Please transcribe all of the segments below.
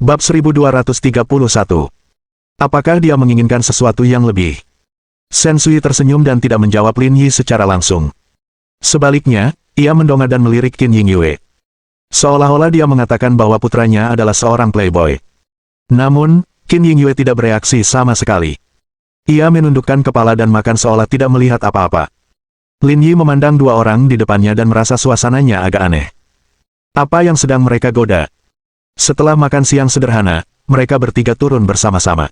Bab 1231. Apakah dia menginginkan sesuatu yang lebih? Sensui tersenyum dan tidak menjawab Lin Yi secara langsung. Sebaliknya, ia mendongak dan melirik Qin Yingyue. Seolah-olah dia mengatakan bahwa putranya adalah seorang playboy. Namun, Qin Yingyue tidak bereaksi sama sekali. Ia menundukkan kepala dan makan seolah tidak melihat apa-apa. Lin Yi memandang dua orang di depannya dan merasa suasananya agak aneh. Apa yang sedang mereka goda? Setelah makan siang sederhana, mereka bertiga turun bersama-sama.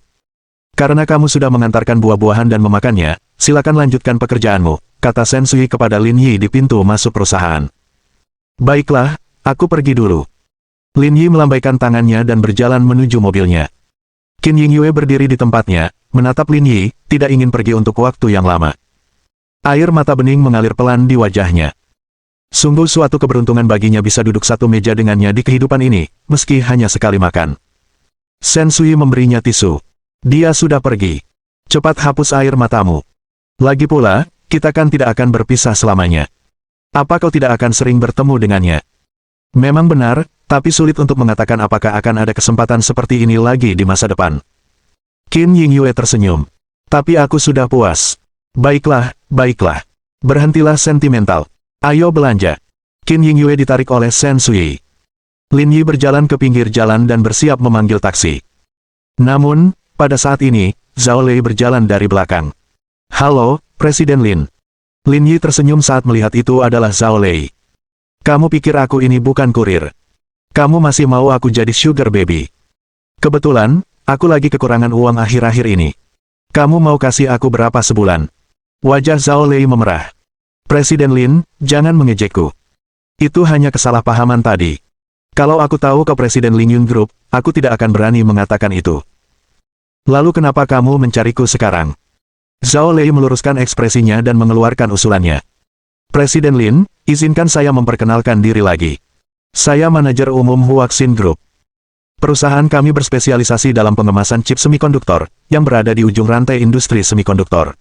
Karena kamu sudah mengantarkan buah-buahan dan memakannya, silakan lanjutkan pekerjaanmu, kata Sensui kepada Lin Yi di pintu masuk perusahaan. Baiklah, aku pergi dulu. Lin Yi melambaikan tangannya dan berjalan menuju mobilnya. Qin Yingyue berdiri di tempatnya, menatap Lin Yi, tidak ingin pergi untuk waktu yang lama. Air mata bening mengalir pelan di wajahnya. Sungguh suatu keberuntungan baginya bisa duduk satu meja dengannya di kehidupan ini, meski hanya sekali makan. Sensui memberinya tisu. Dia sudah pergi. Cepat hapus air matamu. Lagi pula, kita kan tidak akan berpisah selamanya. Apa kau tidak akan sering bertemu dengannya? Memang benar, tapi sulit untuk mengatakan apakah akan ada kesempatan seperti ini lagi di masa depan. Qin Yingyue tersenyum. Tapi aku sudah puas. Baiklah, baiklah. Berhentilah sentimental. Ayo belanja. Qin Yingyue ditarik oleh Sensui. Lin Yi berjalan ke pinggir jalan dan bersiap memanggil taksi. Namun, pada saat ini, Zhao Lei berjalan dari belakang. Halo, Presiden Lin. Lin Yi tersenyum saat melihat itu adalah Zhao Lei. Kamu pikir aku ini bukan kurir? Kamu masih mau aku jadi sugar baby? Kebetulan, aku lagi kekurangan uang akhir-akhir ini. Kamu mau kasih aku berapa sebulan? Wajah Zhao Lei memerah. Presiden Lin, jangan mengejekku. Itu hanya kesalahpahaman tadi. Kalau aku tahu kau Presiden Lingyun Group, aku tidak akan berani mengatakan itu. Lalu kenapa kamu mencariku sekarang? Zhao Lei meluruskan ekspresinya dan mengeluarkan usulannya. Presiden Lin, izinkan saya memperkenalkan diri lagi. Saya manajer umum Huaxin Group. Perusahaan kami berspesialisasi dalam pengemasan chip semikonduktor, yang berada di ujung rantai industri semikonduktor.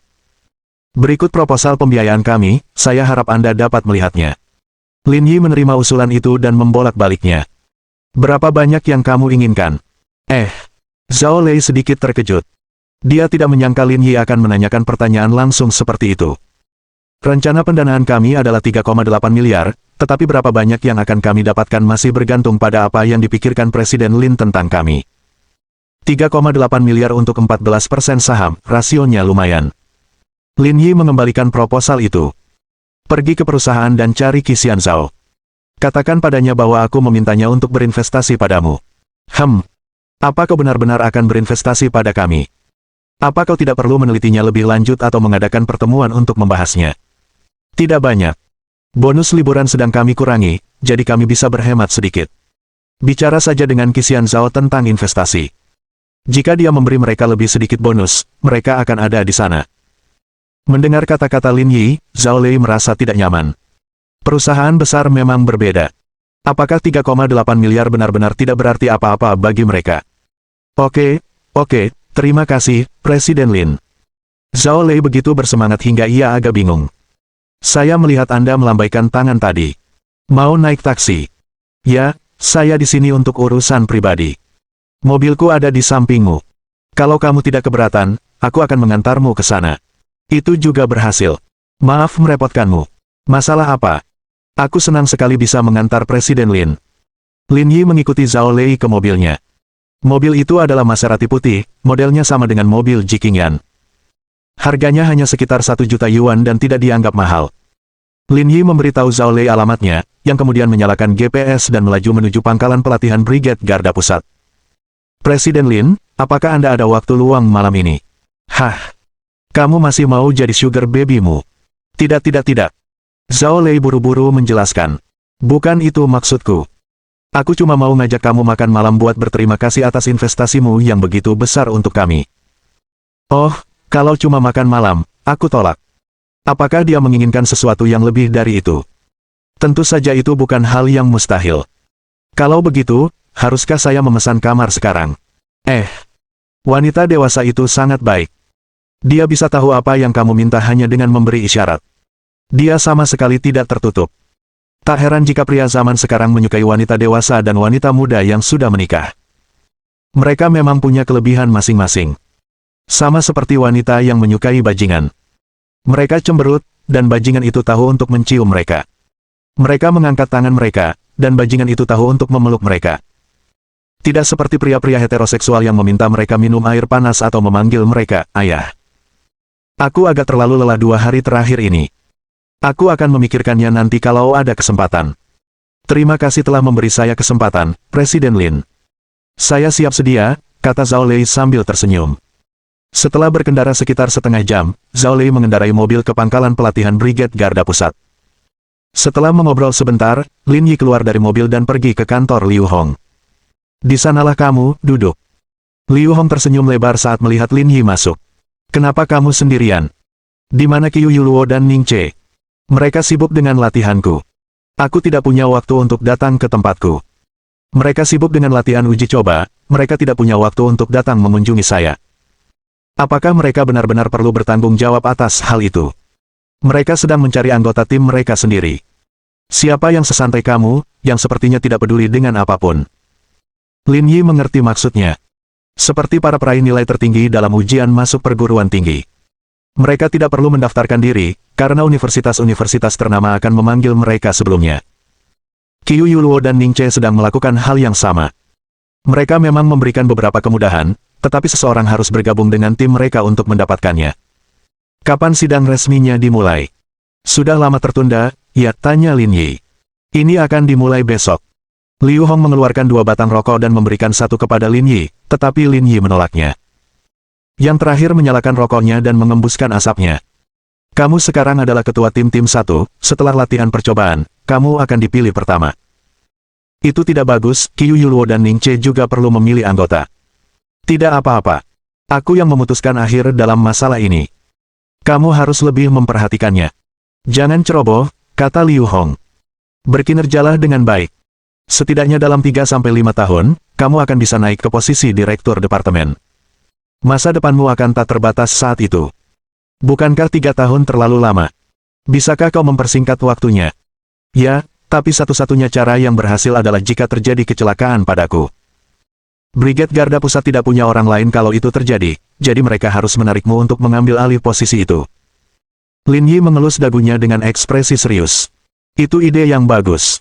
Berikut proposal pembiayaan kami, saya harap Anda dapat melihatnya. Lin Yi menerima usulan itu dan membolak-baliknya. Berapa banyak yang kamu inginkan? Zhao Lei sedikit terkejut. Dia tidak menyangka Lin Yi akan menanyakan pertanyaan langsung seperti itu. Rencana pendanaan kami adalah 3,8 miliar, tetapi berapa banyak yang akan kami dapatkan masih bergantung pada apa yang dipikirkan Presiden Lin tentang kami. 3,8 miliar untuk 14% saham, rasionya lumayan. Lin Yi mengembalikan proposal itu. Pergi ke perusahaan dan cari Qixian Zhao. Katakan padanya bahwa aku memintanya untuk berinvestasi padamu. Apa kau benar-benar akan berinvestasi pada kami? Apa kau tidak perlu menelitinya lebih lanjut atau mengadakan pertemuan untuk membahasnya? Tidak banyak. Bonus liburan sedang kami kurangi, jadi kami bisa berhemat sedikit. Bicara saja dengan Qixian Zhao tentang investasi. Jika dia memberi mereka lebih sedikit bonus, mereka akan ada di sana. Mendengar kata-kata Lin Yi, Zhao Lei merasa tidak nyaman. Perusahaan besar memang berbeda. Apakah 3,8 miliar benar-benar tidak berarti apa-apa bagi mereka? Oke, terima kasih, Presiden Lin. Zhao Lei begitu bersemangat hingga ia agak bingung. Saya melihat Anda melambaikan tangan tadi. Mau naik taksi? Ya, saya di sini untuk urusan pribadi. Mobilku ada di sampingmu. Kalau kamu tidak keberatan, aku akan mengantarmu ke sana. Itu juga berhasil. Maaf merepotkanmu. Masalah apa? Aku senang sekali bisa mengantar Presiden Lin. Lin Yi mengikuti Zhao Lei ke mobilnya. Mobil itu adalah Maserati putih, modelnya sama dengan mobil Ji Qingyan. Harganya hanya sekitar 1 juta yuan dan tidak dianggap mahal. Lin Yi memberitahu Zhao Lei alamatnya, yang kemudian menyalakan GPS dan melaju menuju pangkalan pelatihan Brigade Garda Pusat. Presiden Lin, apakah Anda ada waktu luang malam ini? Kamu masih mau jadi sugar baby-mu? Tidak. Zhao Lei buru-buru menjelaskan. Bukan itu maksudku. Aku cuma mau ngajak kamu makan malam buat berterima kasih atas investasimu yang begitu besar untuk kami. Oh, kalau cuma makan malam, aku tolak. Apakah dia menginginkan sesuatu yang lebih dari itu? Tentu saja itu bukan hal yang mustahil. Kalau begitu, haruskah saya memesan kamar sekarang? Wanita dewasa itu sangat baik. Dia bisa tahu apa yang kamu minta hanya dengan memberi isyarat. Dia sama sekali tidak tertutup. Tak heran jika pria zaman sekarang menyukai wanita dewasa dan wanita muda yang sudah menikah. Mereka memang punya kelebihan masing-masing. Sama seperti wanita yang menyukai bajingan. Mereka cemberut, dan bajingan itu tahu untuk mencium mereka. Mereka mengangkat tangan mereka, dan bajingan itu tahu untuk memeluk mereka. Tidak seperti pria-pria heteroseksual yang meminta mereka minum air panas atau memanggil mereka, ayah. Aku agak terlalu lelah 2 hari terakhir ini. Aku akan memikirkannya nanti kalau ada kesempatan. Terima kasih telah memberi saya kesempatan, Presiden Lin. Saya siap sedia, kata Zhao Lei sambil tersenyum. Setelah berkendara sekitar setengah jam, Zhao Lei mengendarai mobil ke pangkalan pelatihan Brigade Garda Pusat. Setelah mengobrol sebentar, Lin Yi keluar dari mobil dan pergi ke kantor Liu Hong. Di sanalah kamu, duduk. Liu Hong tersenyum lebar saat melihat Lin Yi masuk. Kenapa kamu sendirian? Di mana Qiu Yuluo dan Ning Che? Mereka sibuk dengan latihanku. Aku tidak punya waktu untuk datang ke tempatku. Mereka sibuk dengan latihan uji coba, mereka tidak punya waktu untuk datang mengunjungi saya. Apakah mereka benar-benar perlu bertanggung jawab atas hal itu? Mereka sedang mencari anggota tim mereka sendiri. Siapa yang sesantai kamu, yang sepertinya tidak peduli dengan apapun? Lin Yi mengerti maksudnya. Seperti para peraih nilai tertinggi dalam ujian masuk perguruan tinggi. Mereka tidak perlu mendaftarkan diri, karena universitas-universitas ternama akan memanggil mereka sebelumnya. Qiu Yuluo dan Ning Che sedang melakukan hal yang sama. Mereka memang memberikan beberapa kemudahan, tetapi seseorang harus bergabung dengan tim mereka untuk mendapatkannya. Kapan sidang resminya dimulai? Sudah lama tertunda, ya, tanya Lin Yi. Ini akan dimulai besok. Liu Hong mengeluarkan 2 batang rokok dan memberikan satu kepada Lin Yi, tetapi Lin Yi menolaknya. Yang terakhir menyalakan rokoknya dan mengembuskan asapnya. Kamu sekarang adalah ketua tim-tim 1, setelah latihan percobaan, kamu akan dipilih pertama. Itu tidak bagus, Qiu Yuluo dan Ning Che juga perlu memilih anggota. Tidak apa-apa. Aku yang memutuskan akhir dalam masalah ini. Kamu harus lebih memperhatikannya. Jangan ceroboh, kata Liu Hong. Berkinerjalah dengan baik. Setidaknya dalam 3-5 tahun, kamu akan bisa naik ke posisi direktur departemen. Masa depanmu akan tak terbatas saat itu. Bukankah 3 tahun terlalu lama? Bisakah kau mempersingkat waktunya? Ya, tapi satu-satunya cara yang berhasil adalah jika terjadi kecelakaan padaku. Brigade Garda Pusat tidak punya orang lain kalau itu terjadi, jadi mereka harus menarikmu untuk mengambil alih posisi itu. Lin Yi mengelus dagunya dengan ekspresi serius. Itu ide yang bagus.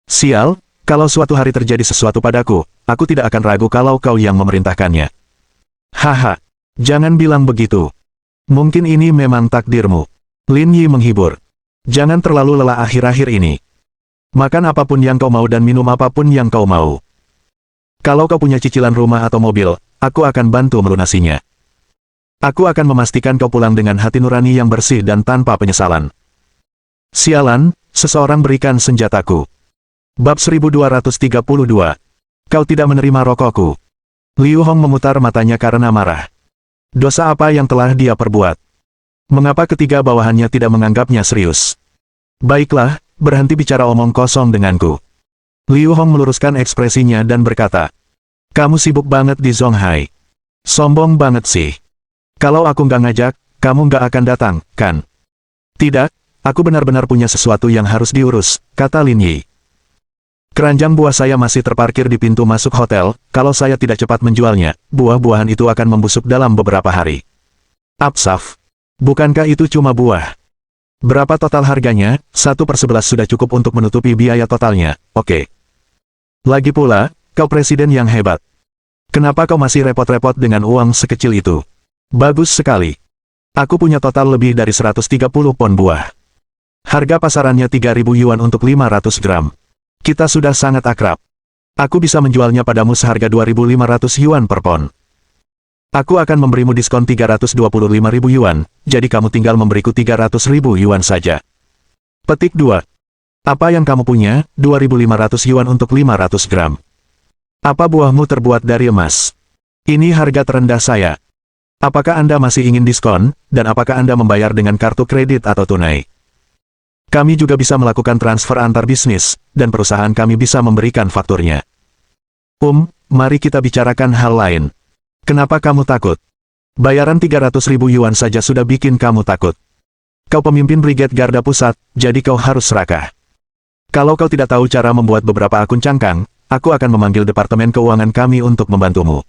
Sial, kalau suatu hari terjadi sesuatu padaku, aku tidak akan ragu kalau kau yang memerintahkannya. Haha, jangan bilang begitu. Mungkin ini memang takdirmu. Lin Yi menghibur. Jangan terlalu lelah akhir-akhir ini. Makan apapun yang kau mau dan minum apapun yang kau mau. Kalau kau punya cicilan rumah atau mobil, aku akan bantu melunasinya. Aku akan memastikan kau pulang dengan hati nurani yang bersih dan tanpa penyesalan. Sialan, seseorang berikan senjataku. Bab 1232. Kau tidak menerima rokokku. Liu Hong memutar matanya karena marah. Dosa apa yang telah dia perbuat? Mengapa ketiga bawahannya tidak menganggapnya serius? Baiklah, berhenti bicara omong kosong denganku. Liu Hong meluruskan ekspresinya dan berkata, kamu sibuk banget di Zonghai. Sombong banget sih. Kalau aku nggak ngajak, kamu nggak akan datang, kan? Tidak, aku benar-benar punya sesuatu yang harus diurus, kata Lin Yi. Keranjang buah saya masih terparkir di pintu masuk hotel, kalau saya tidak cepat menjualnya, buah-buahan itu akan membusuk dalam beberapa hari. Apsaf. Bukankah itu cuma buah? Berapa total harganya? 1/11 sudah cukup untuk menutupi biaya totalnya, oke. Lagi pula, kau presiden yang hebat. Kenapa kau masih repot-repot dengan uang sekecil itu? Bagus sekali. Aku punya total lebih dari 130 pon buah. Harga pasarannya 3.000 yuan untuk 500 gram. Kita sudah sangat akrab. Aku bisa menjualnya padamu seharga 2.500 yuan per pon. Aku akan memberimu diskon 325.000 yuan, jadi kamu tinggal memberiku 300.000 yuan saja. Petik 2. Apa yang kamu punya? 2.500 yuan untuk 500 gram. Apa buahmu terbuat dari emas? Ini harga terendah saya. Apakah Anda masih ingin diskon, dan apakah Anda membayar dengan kartu kredit atau tunai? Kami juga bisa melakukan transfer antar bisnis, dan perusahaan kami bisa memberikan fakturnya. Mari kita bicarakan hal lain. Kenapa kamu takut? Bayaran 300.000 yuan saja sudah bikin kamu takut. Kau pemimpin Brigade Garda Pusat, jadi kau harus serakah. Kalau kau tidak tahu cara membuat beberapa akun cangkang, aku akan memanggil Departemen Keuangan kami untuk membantumu.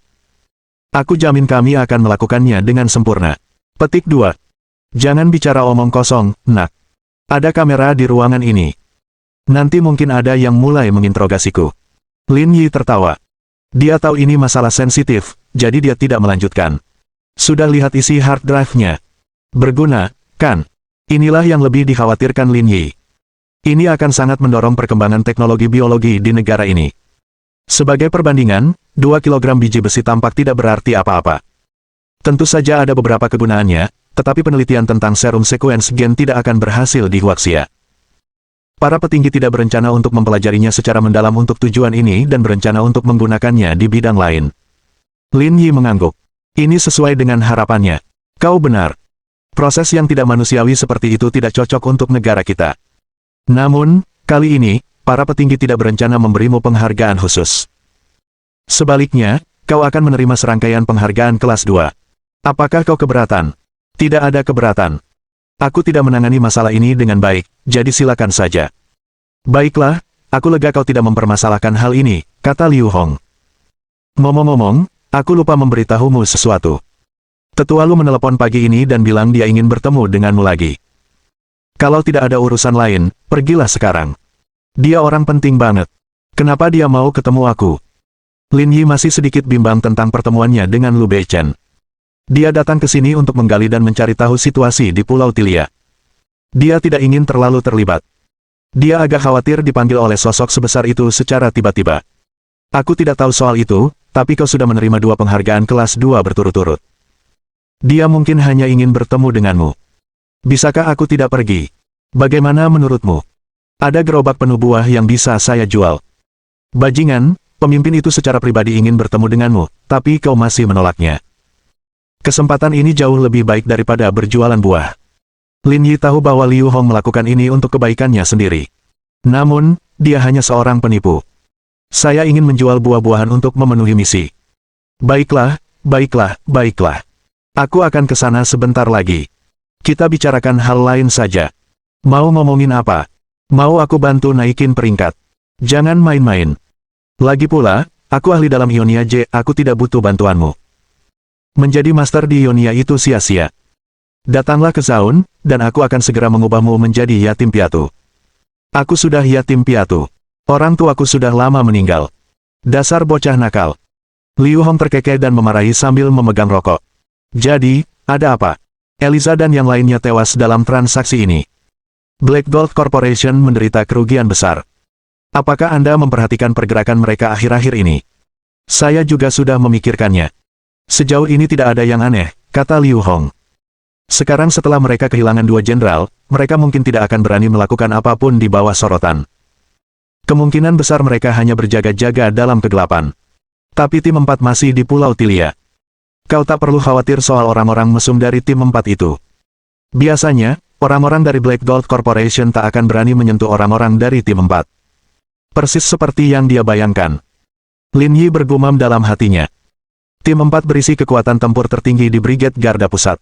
Aku jamin kami akan melakukannya dengan sempurna. Petik 2. Jangan bicara omong kosong, nak. Ada kamera di ruangan ini. Nanti mungkin ada yang mulai menginterogasiku. Lin Yi tertawa. Dia tahu ini masalah sensitif, jadi dia tidak melanjutkan. Sudah lihat isi hard drive-nya. Berguna, kan? Inilah yang lebih dikhawatirkan Lin Yi. Ini akan sangat mendorong perkembangan teknologi biologi di negara ini. Sebagai perbandingan, 2 kg biji besi tampak tidak berarti apa-apa. Tentu saja ada beberapa kegunaannya, tetapi penelitian tentang serum sequence gen tidak akan berhasil di Huaxia. Para petinggi tidak berencana untuk mempelajarinya secara mendalam untuk tujuan ini dan berencana untuk menggunakannya di bidang lain. Lin Yi mengangguk. Ini sesuai dengan harapannya. Kau benar. Proses yang tidak manusiawi seperti itu tidak cocok untuk negara kita. Namun, kali ini, para petinggi tidak berencana memberimu penghargaan khusus. Sebaliknya, kau akan menerima serangkaian penghargaan kelas 2. Apakah kau keberatan? Tidak ada keberatan. Aku tidak menangani masalah ini dengan baik, jadi silakan saja. Baiklah, aku lega kau tidak mempermasalahkan hal ini, kata Liu Hong. Ngomong-ngomong, aku lupa memberitahumu sesuatu. Tetua Lu menelepon pagi ini dan bilang dia ingin bertemu denganmu lagi. Kalau tidak ada urusan lain, pergilah sekarang. Dia orang penting banget. Kenapa dia mau ketemu aku? Lin Yi masih sedikit bimbang tentang pertemuannya dengan Lu Beichen. Dia datang ke sini untuk menggali dan mencari tahu situasi di Pulau Tilia. Dia tidak ingin terlalu terlibat. Dia agak khawatir dipanggil oleh sosok sebesar itu secara tiba-tiba. Aku tidak tahu soal itu, tapi kau sudah menerima 2 penghargaan kelas 2 berturut-turut. Dia mungkin hanya ingin bertemu denganmu. Bisakah aku tidak pergi? Bagaimana menurutmu? Ada gerobak penuh buah yang bisa saya jual. Bajingan, pemimpin itu secara pribadi ingin bertemu denganmu, tapi kau masih menolaknya. Kesempatan ini jauh lebih baik daripada berjualan buah. Lin Yi tahu bahwa Liu Hong melakukan ini untuk kebaikannya sendiri. Namun, dia hanya seorang penipu. Saya ingin menjual buah-buahan untuk memenuhi misi. Baiklah, baiklah, baiklah. Aku akan ke sana sebentar lagi. Kita bicarakan hal lain saja. Mau ngomongin apa? Mau aku bantu naikin peringkat? Jangan main-main. Lagi pula, aku ahli dalam Ionia J, aku tidak butuh bantuanmu. Menjadi master di Ionia itu sia-sia. Datanglah ke Zaun, dan aku akan segera mengubahmu menjadi yatim piatu. Aku sudah yatim piatu. Orang tuaku sudah lama meninggal. Dasar bocah nakal. Liu Hong terkekeh dan memarahi sambil memegang rokok. Jadi, ada apa? Eliza dan yang lainnya tewas dalam transaksi ini. Black Gold Corporation menderita kerugian besar. Apakah Anda memperhatikan pergerakan mereka akhir-akhir ini? Saya juga sudah memikirkannya. Sejauh ini tidak ada yang aneh, kata Liu Hong. Sekarang setelah mereka kehilangan 2 jenderal, mereka mungkin tidak akan berani melakukan apapun di bawah sorotan. Kemungkinan besar mereka hanya berjaga-jaga dalam kegelapan. Tapi tim 4 masih di Pulau Tilia. Kau tak perlu khawatir soal orang-orang mesum dari tim 4 itu. Biasanya, orang-orang dari Black Gold Corporation tak akan berani menyentuh orang-orang dari tim 4. Persis seperti yang dia bayangkan. Lin Yi bergumam dalam hatinya. Tim 4 berisi kekuatan tempur tertinggi di Brigade Garda Pusat.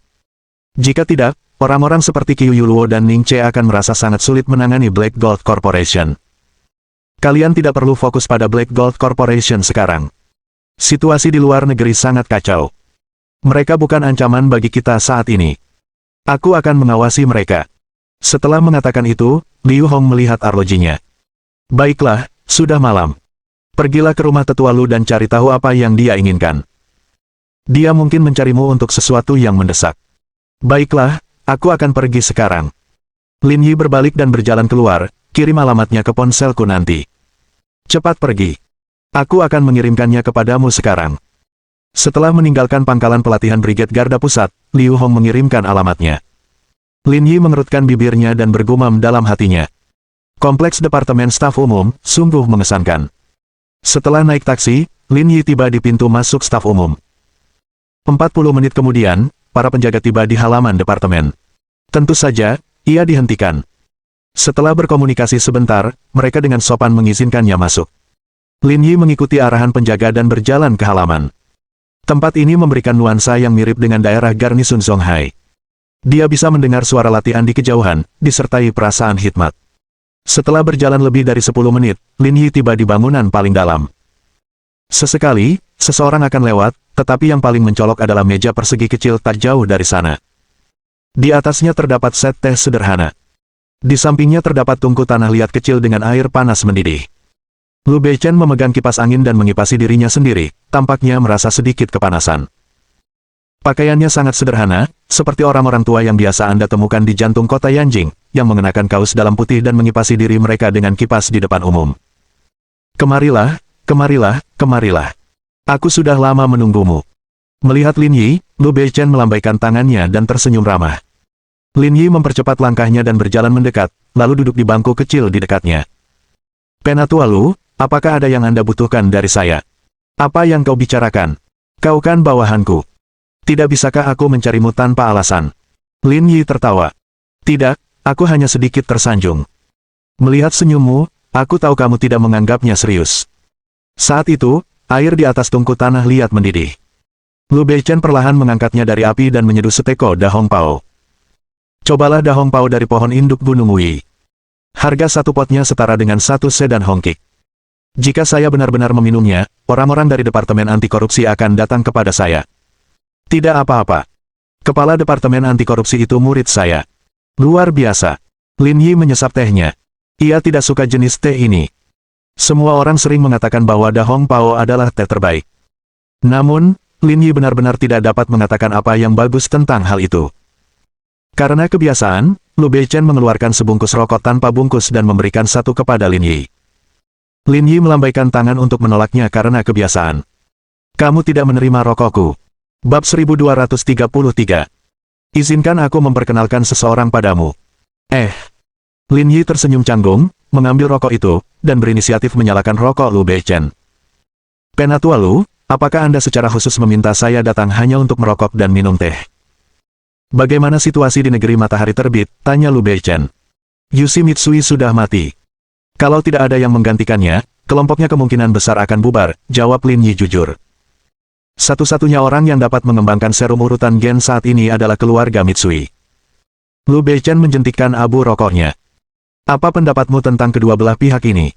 Jika tidak, orang-orang seperti Qiu Yuluo dan Ning Che akan merasa sangat sulit menangani Black Gold Corporation. Kalian tidak perlu fokus pada Black Gold Corporation sekarang. Situasi di luar negeri sangat kacau. Mereka bukan ancaman bagi kita saat ini. Aku akan mengawasi mereka. Setelah mengatakan itu, Liu Hong melihat arlojinya. Baiklah, sudah malam. Pergilah ke rumah tetua Lu dan cari tahu apa yang dia inginkan. Dia mungkin mencarimu untuk sesuatu yang mendesak. Baiklah, aku akan pergi sekarang. Lin Yi berbalik dan berjalan keluar, kirim alamatnya ke ponselku nanti. Cepat pergi. Aku akan mengirimkannya kepadamu sekarang. Setelah meninggalkan pangkalan pelatihan Brigade Garda Pusat, Liu Hong mengirimkan alamatnya. Lin Yi mengerutkan bibirnya dan bergumam dalam hatinya. Kompleks Departemen Staf Umum, sungguh mengesankan. Setelah naik taksi, Lin Yi tiba di pintu masuk staf umum. 40 menit kemudian, para penjaga tiba di halaman departemen. Tentu saja, ia dihentikan. Setelah berkomunikasi sebentar, mereka dengan sopan mengizinkannya masuk. Lin Yi mengikuti arahan penjaga dan berjalan ke halaman. Tempat ini memberikan nuansa yang mirip dengan daerah garnisun Zonghai. Dia bisa mendengar suara latihan di kejauhan, disertai perasaan hikmat. Setelah berjalan lebih dari 10 menit, Lin Yi tiba di bangunan paling dalam. Sesekali, seseorang akan lewat, tetapi yang paling mencolok adalah meja persegi kecil tak jauh dari sana. Di atasnya terdapat set teh sederhana. Di sampingnya terdapat tungku tanah liat kecil dengan air panas mendidih. Lu Beichen memegang kipas angin dan mengipasi dirinya sendiri, tampaknya merasa sedikit kepanasan. Pakaiannya sangat sederhana, seperti orang-orang tua yang biasa Anda temukan di jantung kota Yanjing, yang mengenakan kaos dalam putih dan mengipasi diri mereka dengan kipas di depan umum. Kemarilah, kemarilah, kemarilah. Aku sudah lama menunggumu. Melihat Lin Yi, Lu Beichen melambaikan tangannya dan tersenyum ramah. Lin Yi mempercepat langkahnya dan berjalan mendekat, lalu duduk di bangku kecil di dekatnya. Penatua Lu, apakah ada yang Anda butuhkan dari saya? Apa yang kau bicarakan? Kau kan bawahanku. Tidak bisakah aku mencarimu tanpa alasan? Lin Yi tertawa. Tidak, aku hanya sedikit tersanjung. Melihat senyummu, aku tahu kamu tidak menganggapnya serius. Saat itu, air di atas tungku tanah liat mendidih. Lu Beichen perlahan mengangkatnya dari api dan menyeduh seteko dahong pao. Cobalah dahong pao dari pohon induk Gunung Wui. Harga satu potnya setara dengan satu sedan hongkik. Jika saya benar-benar meminumnya, orang-orang dari Departemen Anti Korupsi akan datang kepada saya. Tidak apa-apa. Kepala Departemen Anti Korupsi itu murid saya. Luar biasa. Lin Yi menyesap tehnya. Ia tidak suka jenis teh ini. Semua orang sering mengatakan bahwa dahong pao adalah teh terbaik. Namun, Lin Yi benar-benar tidak dapat mengatakan apa yang bagus tentang hal itu. Karena kebiasaan, Lu Beichen mengeluarkan sebungkus rokok tanpa bungkus dan memberikan satu kepada Lin Yi. Lin Yi melambaikan tangan untuk menolaknya karena kebiasaan. Kamu tidak menerima rokokku. Bab 1233. Izinkan aku memperkenalkan seseorang padamu. Lin Yi tersenyum canggung, mengambil rokok itu, dan berinisiatif menyalakan rokok Lu Beichen. Penatua Lu, apakah Anda secara khusus meminta saya datang hanya untuk merokok dan minum teh? Bagaimana situasi di negeri matahari terbit? Tanya Lu Beichen. Yoshimitsu sudah mati. Kalau tidak ada yang menggantikannya, kelompoknya kemungkinan besar akan bubar, jawab Lin Yi jujur. Satu-satunya orang yang dapat mengembangkan serum urutan gen saat ini adalah keluarga Mitsui. Lu Beichen menjentikkan abu rokoknya. Apa pendapatmu tentang kedua belah pihak ini?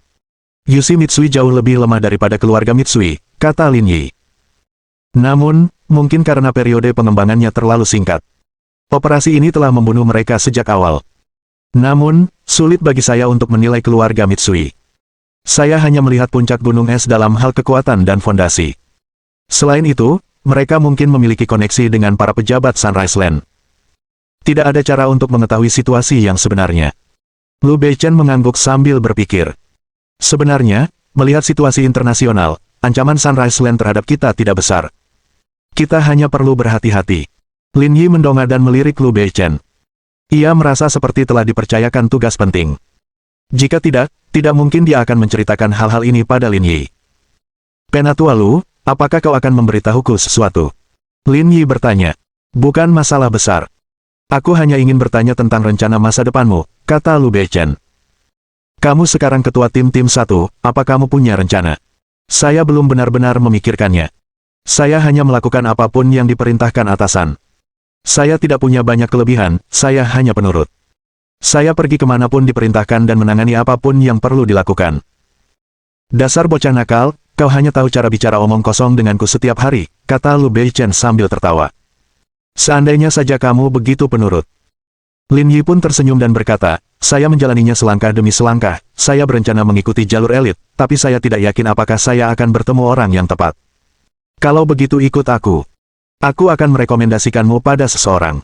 Yoshimitsu jauh lebih lemah daripada keluarga Mitsui, kata Lin Yi. Namun, mungkin karena periode pengembangannya terlalu singkat. Operasi ini telah membunuh mereka sejak awal. Namun, sulit bagi saya untuk menilai keluarga Mitsui. Saya hanya melihat puncak gunung es dalam hal kekuatan dan fondasi. Selain itu, mereka mungkin memiliki koneksi dengan para pejabat Sunrise Land. Tidak ada cara untuk mengetahui situasi yang sebenarnya. Lu Beichen mengangguk sambil berpikir. Sebenarnya, melihat situasi internasional, ancaman Sunrise Land terhadap kita tidak besar. Kita hanya perlu berhati-hati. Lin Yi mendongak dan melirik Lu Beichen. Ia merasa seperti telah dipercayakan tugas penting. Jika tidak mungkin dia akan menceritakan hal-hal ini pada Lin Yi. Penatua Lu, apakah kau akan memberitahuku sesuatu? Lin Yi bertanya. Bukan masalah besar. Aku hanya ingin bertanya tentang rencana masa depanmu, kata Lu Beichen. Kamu sekarang ketua tim 1, apa kamu punya rencana? Saya belum benar-benar memikirkannya. Saya hanya melakukan apapun yang diperintahkan atasan. Saya tidak punya banyak kelebihan, saya hanya penurut. Saya pergi kemanapun diperintahkan dan menangani apapun yang perlu dilakukan. Dasar bocah nakal, kau hanya tahu cara bicara omong kosong denganku setiap hari, kata Lu Beichen sambil tertawa. Seandainya saja kamu begitu penurut. Lin Yi pun tersenyum dan berkata, saya menjalaninya selangkah demi selangkah, saya berencana mengikuti jalur elit, tapi saya tidak yakin apakah saya akan bertemu orang yang tepat. Kalau begitu ikut aku. Aku akan merekomendasikanmu pada seseorang.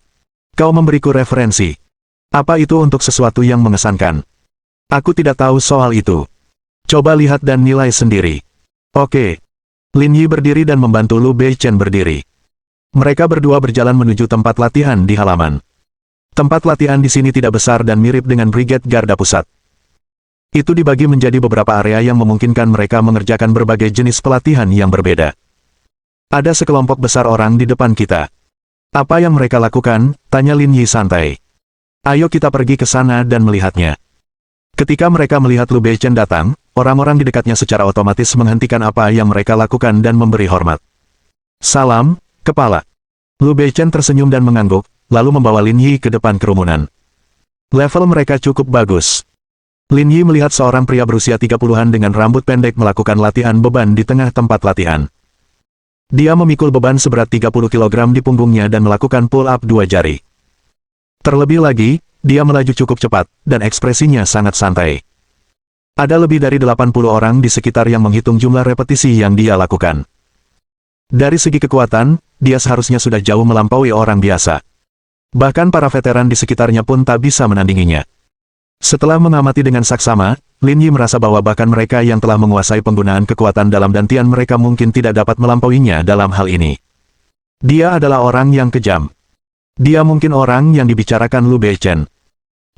Kau memberiku referensi. Apa itu untuk sesuatu yang mengesankan? Aku tidak tahu soal itu. Coba lihat dan nilai sendiri. Oke. Lin Yi berdiri dan membantu Lu Beichen berdiri. Mereka berdua berjalan menuju tempat latihan di halaman. Tempat latihan di sini tidak besar dan mirip dengan Brigade Garda Pusat. Itu dibagi menjadi beberapa area yang memungkinkan mereka mengerjakan berbagai jenis pelatihan yang berbeda. Ada sekelompok besar orang di depan kita. Apa yang mereka lakukan? Tanya Lin Yi santai. Ayo kita pergi ke sana dan melihatnya. Ketika mereka melihat Lu Beichen datang, orang-orang di dekatnya secara otomatis menghentikan apa yang mereka lakukan dan memberi hormat. Salam, kepala. Lu Beichen tersenyum dan mengangguk, lalu membawa Lin Yi ke depan kerumunan. Level mereka cukup bagus. Lin Yi melihat seorang pria berusia 30-an dengan rambut pendek melakukan latihan beban di tengah tempat latihan. Dia memikul beban seberat 30 kg di punggungnya dan melakukan pull-up 2 jari. Terlebih lagi, dia melaju cukup cepat, dan ekspresinya sangat santai. Ada lebih dari 80 orang di sekitar yang menghitung jumlah repetisi yang dia lakukan. Dari segi kekuatan, dia seharusnya sudah jauh melampaui orang biasa. Bahkan para veteran di sekitarnya pun tak bisa menandinginya. Setelah mengamati dengan saksama, Lin Yi merasa bahwa bahkan mereka yang telah menguasai penggunaan kekuatan dalam dantian mereka mungkin tidak dapat melampauinya dalam hal ini. Dia adalah orang yang kejam. Dia mungkin orang yang dibicarakan Lu Beichen.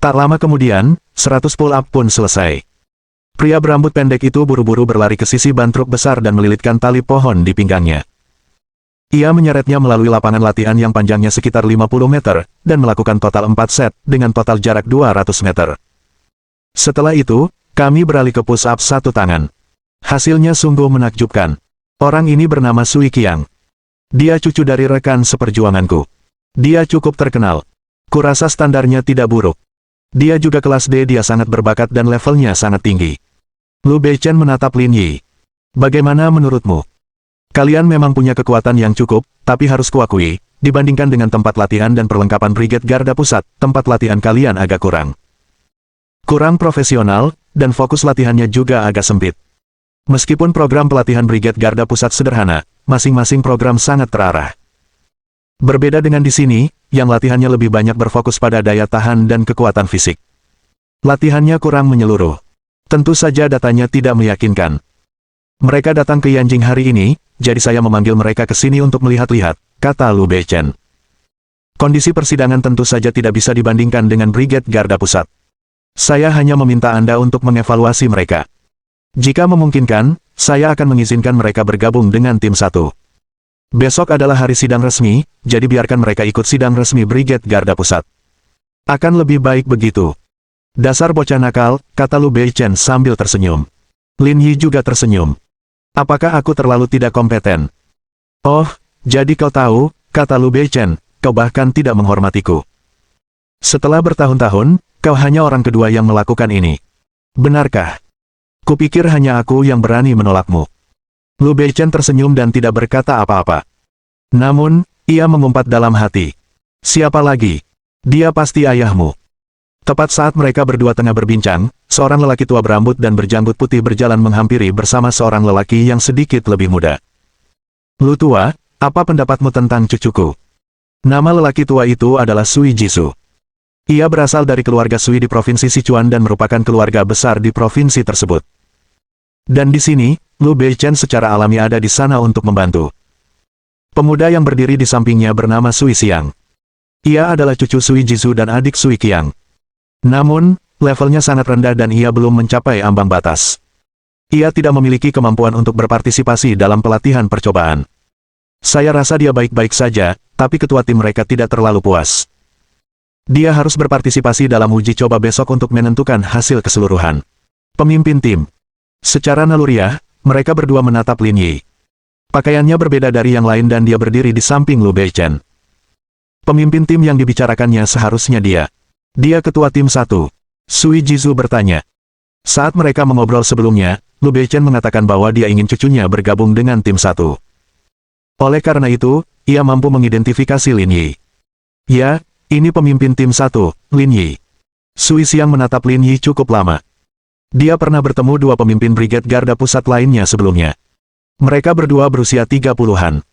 Tak lama kemudian, 100 pull-up pun selesai. Pria berambut pendek itu buru-buru berlari ke sisi ban truk besar dan melilitkan tali pohon di pinggangnya. Ia menyeretnya melalui lapangan latihan yang panjangnya sekitar 50 meter, dan melakukan total 4 set, dengan total jarak 200 meter. Setelah itu, kami beralih ke push-up 1 tangan. Hasilnya sungguh menakjubkan. Orang ini bernama Sui Qiang. Dia cucu dari rekan seperjuanganku. Dia cukup terkenal. Kurasa standarnya tidak buruk. Dia juga kelas D, dia sangat berbakat dan levelnya sangat tinggi. Lu Beichen menatap Lin Yi. Bagaimana menurutmu? Kalian memang punya kekuatan yang cukup, tapi harus kuakui, dibandingkan dengan tempat latihan dan perlengkapan Brigade Garda Pusat, tempat latihan kalian agak kurang. Kurang profesional, dan fokus latihannya juga agak sempit. Meskipun program pelatihan Brigade Garda Pusat sederhana, masing-masing program sangat terarah. Berbeda dengan di sini, yang latihannya lebih banyak berfokus pada daya tahan dan kekuatan fisik. Latihannya kurang menyeluruh. Tentu saja datanya tidak meyakinkan. Mereka datang ke Yanjing hari ini, jadi saya memanggil mereka ke sini untuk melihat-lihat, kata Lu Beichen. Kondisi persidangan tentu saja tidak bisa dibandingkan dengan Brigade Garda Pusat. Saya hanya meminta Anda untuk mengevaluasi mereka. Jika memungkinkan, saya akan mengizinkan mereka bergabung dengan tim 1. Besok adalah hari sidang resmi, jadi biarkan mereka ikut sidang resmi Brigade Garda Pusat. Akan lebih baik begitu. Dasar bocah nakal, kata Lu Beichen sambil tersenyum. Lin Yi juga tersenyum. Apakah aku terlalu tidak kompeten? Oh, jadi kau tahu, kata Lu Beichen, kau bahkan tidak menghormatiku. Setelah bertahun-tahun, kau hanya orang kedua yang melakukan ini. Benarkah? Kupikir hanya aku yang berani menolakmu. Lu Beichen tersenyum dan tidak berkata apa-apa. Namun, ia mengumpat dalam hati. Siapa lagi? Dia pasti ayahmu. Tepat saat mereka berdua tengah berbincang, seorang lelaki tua berambut dan berjanggut putih berjalan menghampiri bersama seorang lelaki yang sedikit lebih muda. Lu tua, apa pendapatmu tentang cucuku? Nama lelaki tua itu adalah Sui Jisoo. Ia berasal dari keluarga Sui di Provinsi Sichuan dan merupakan keluarga besar di provinsi tersebut. Dan di sini, Lu Beichen secara alami ada di sana untuk membantu. Pemuda yang berdiri di sampingnya bernama Sui Xiang. Ia adalah cucu Sui Jisoo dan adik Sui Qiang. Namun, levelnya sangat rendah dan ia belum mencapai ambang batas. Ia tidak memiliki kemampuan untuk berpartisipasi dalam pelatihan percobaan. Saya rasa dia baik-baik saja, tapi ketua tim mereka tidak terlalu puas. Dia harus berpartisipasi dalam uji coba besok untuk menentukan hasil keseluruhan. Pemimpin tim. Secara naluriah, mereka berdua menatap Lin Yi. Pakaiannya berbeda dari yang lain dan dia berdiri di samping Lu Beichen. Pemimpin tim yang dibicarakannya seharusnya dia. Dia ketua tim 1. Sui Jisoo bertanya. Saat mereka mengobrol sebelumnya, Lu Beichen mengatakan bahwa dia ingin cucunya bergabung dengan tim 1. Oleh karena itu, ia mampu mengidentifikasi Lin Yi. Ya, ini pemimpin tim 1, Lin Yi. Sui Xiang menatap Lin Yi cukup lama. Dia pernah bertemu dua pemimpin Brigade Garda Pusat lainnya sebelumnya. Mereka berdua berusia 30-an.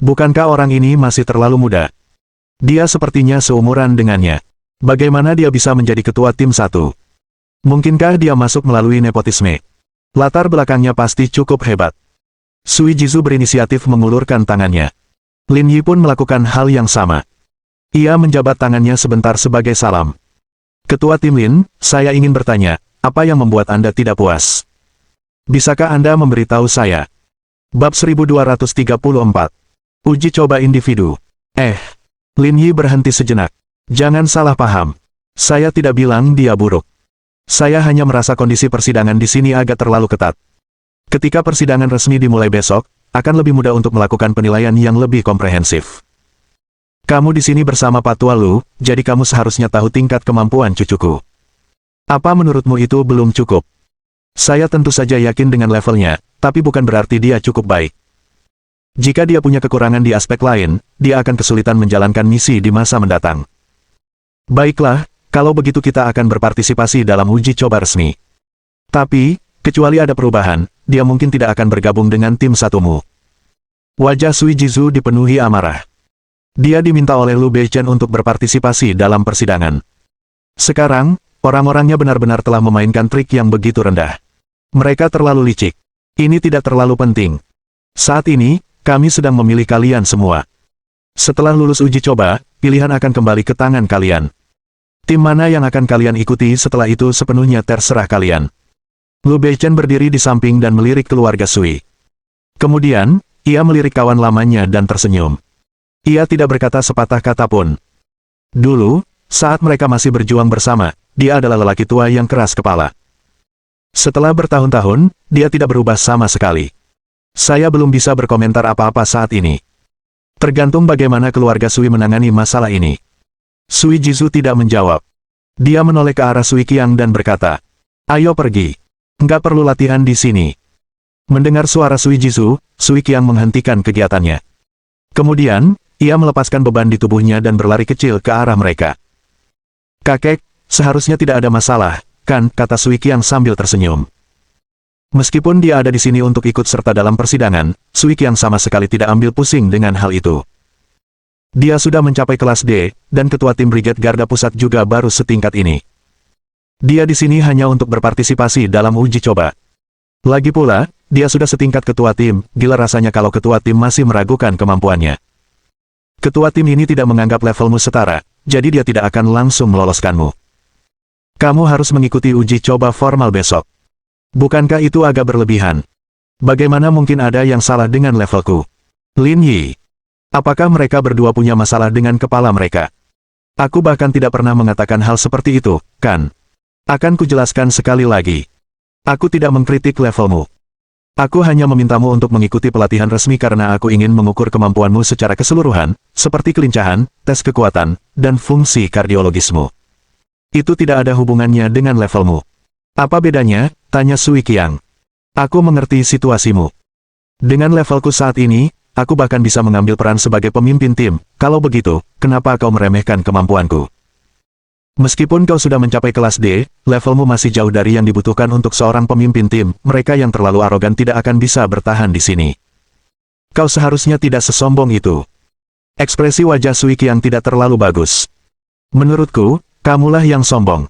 Bukankah orang ini masih terlalu muda? Dia sepertinya seumuran dengannya. Bagaimana dia bisa menjadi ketua tim 1? Mungkinkah dia masuk melalui nepotisme? Latar belakangnya pasti cukup hebat. Sui Jisoo berinisiatif mengulurkan tangannya. Lin Yi pun melakukan hal yang sama. Ia menjabat tangannya sebentar sebagai salam. Ketua tim Lin, saya ingin bertanya, apa yang membuat Anda tidak puas? Bisakah Anda memberitahu saya? Bab 1234. Uji coba individu. Lin Yi berhenti sejenak. Jangan salah paham. Saya tidak bilang dia buruk. Saya hanya merasa kondisi persidangan di sini agak terlalu ketat. Ketika persidangan resmi dimulai besok, akan lebih mudah untuk melakukan penilaian yang lebih komprehensif. Kamu di sini bersama Pak Tua Lu, jadi kamu seharusnya tahu tingkat kemampuan cucuku. Apa menurutmu itu belum cukup? Saya tentu saja yakin dengan levelnya, tapi bukan berarti dia cukup baik. Jika dia punya kekurangan di aspek lain, dia akan kesulitan menjalankan misi di masa mendatang. Baiklah, kalau begitu kita akan berpartisipasi dalam uji coba resmi. Tapi, kecuali ada perubahan, dia mungkin tidak akan bergabung dengan tim satumu. Wajah Sui Jizu dipenuhi amarah. Dia diminta oleh Lu Beichen untuk berpartisipasi dalam persidangan. Sekarang, orang-orangnya benar-benar telah memainkan trik yang begitu rendah. Mereka terlalu licik. Ini tidak terlalu penting. Saat ini, kami sedang memilih kalian semua. Setelah lulus uji coba, pilihan akan kembali ke tangan kalian. Tim mana yang akan kalian ikuti setelah itu sepenuhnya terserah kalian. Lu Beichen berdiri di samping dan melirik keluarga Sui. Kemudian, ia melirik kawan lamanya dan tersenyum. Ia tidak berkata sepatah kata pun. Dulu, saat mereka masih berjuang bersama, dia adalah lelaki tua yang keras kepala. Setelah bertahun-tahun, dia tidak berubah sama sekali. Saya belum bisa berkomentar apa-apa saat ini. Tergantung bagaimana keluarga Sui menangani masalah ini. Sui Jizu tidak menjawab. Dia menoleh ke arah Sui Qiang dan berkata, "Ayo pergi. Nggak perlu latihan di sini." Mendengar suara Sui Jizu, Sui Qiang menghentikan kegiatannya. Kemudian, ia melepaskan beban di tubuhnya dan berlari kecil ke arah mereka. "Kakek, seharusnya tidak ada masalah, kan?" kata Sui Qiang sambil tersenyum. Meskipun dia ada di sini untuk ikut serta dalam persidangan, Sui Qiang sama sekali tidak ambil pusing dengan hal itu. Dia sudah mencapai kelas D, dan ketua tim Brigade Garda Pusat juga baru setingkat ini. Dia di sini hanya untuk berpartisipasi dalam uji coba. Lagi pula, dia sudah setingkat ketua tim, gila rasanya kalau ketua tim masih meragukan kemampuannya. Ketua tim ini tidak menganggap levelmu setara, jadi dia tidak akan langsung meloloskanmu. Kamu harus mengikuti uji coba formal besok. Bukankah itu agak berlebihan? Bagaimana mungkin ada yang salah dengan levelku? Lin Yi. Apakah mereka berdua punya masalah dengan kepala mereka? Aku bahkan tidak pernah mengatakan hal seperti itu, kan? Akan kujelaskan sekali lagi. Aku tidak mengkritik levelmu. Aku hanya memintamu untuk mengikuti pelatihan resmi karena aku ingin mengukur kemampuanmu secara keseluruhan, seperti kelincahan, tes kekuatan, dan fungsi kardiologismu. Itu tidak ada hubungannya dengan levelmu. Apa bedanya? Tanya Sui Qiang. Aku mengerti situasimu. Dengan levelku saat ini, aku bahkan bisa mengambil peran sebagai pemimpin tim. Kalau begitu, kenapa kau meremehkan kemampuanku? Meskipun kau sudah mencapai kelas D, levelmu masih jauh dari yang dibutuhkan untuk seorang pemimpin tim. Mereka yang terlalu arogan tidak akan bisa bertahan di sini. Kau seharusnya tidak sesombong itu. Ekspresi wajah Sui Qiang tidak terlalu bagus. Menurutku, kamulah yang sombong.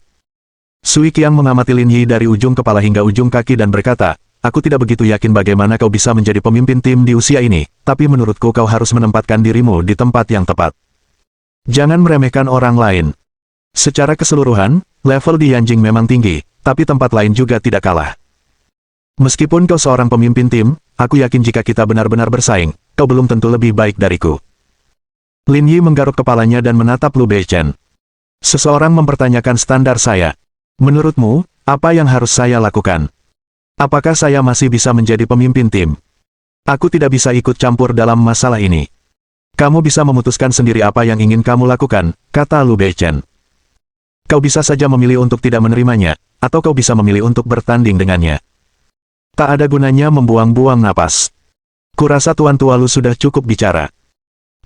Sui Qiang mengamati Lin Yi dari ujung kepala hingga ujung kaki dan berkata, "Aku tidak begitu yakin bagaimana kau bisa menjadi pemimpin tim di usia ini, tapi menurutku kau harus menempatkan dirimu di tempat yang tepat. Jangan meremehkan orang lain. Secara keseluruhan, level di Yanjing memang tinggi, tapi tempat lain juga tidak kalah. Meskipun kau seorang pemimpin tim, aku yakin jika kita benar-benar bersaing, kau belum tentu lebih baik dariku." Lin Yi menggaruk kepalanya dan menatap Lu Beichen. "Seseorang mempertanyakan standar saya. Menurutmu, apa yang harus saya lakukan? Apakah saya masih bisa menjadi pemimpin tim? Aku tidak bisa ikut campur dalam masalah ini. Kamu bisa memutuskan sendiri apa yang ingin kamu lakukan," kata Lu Beichen. "Kau bisa saja memilih untuk tidak menerimanya, atau kau bisa memilih untuk bertanding dengannya. Tak ada gunanya membuang-buang napas. Kurasa Tuan Tua Lu sudah cukup bicara.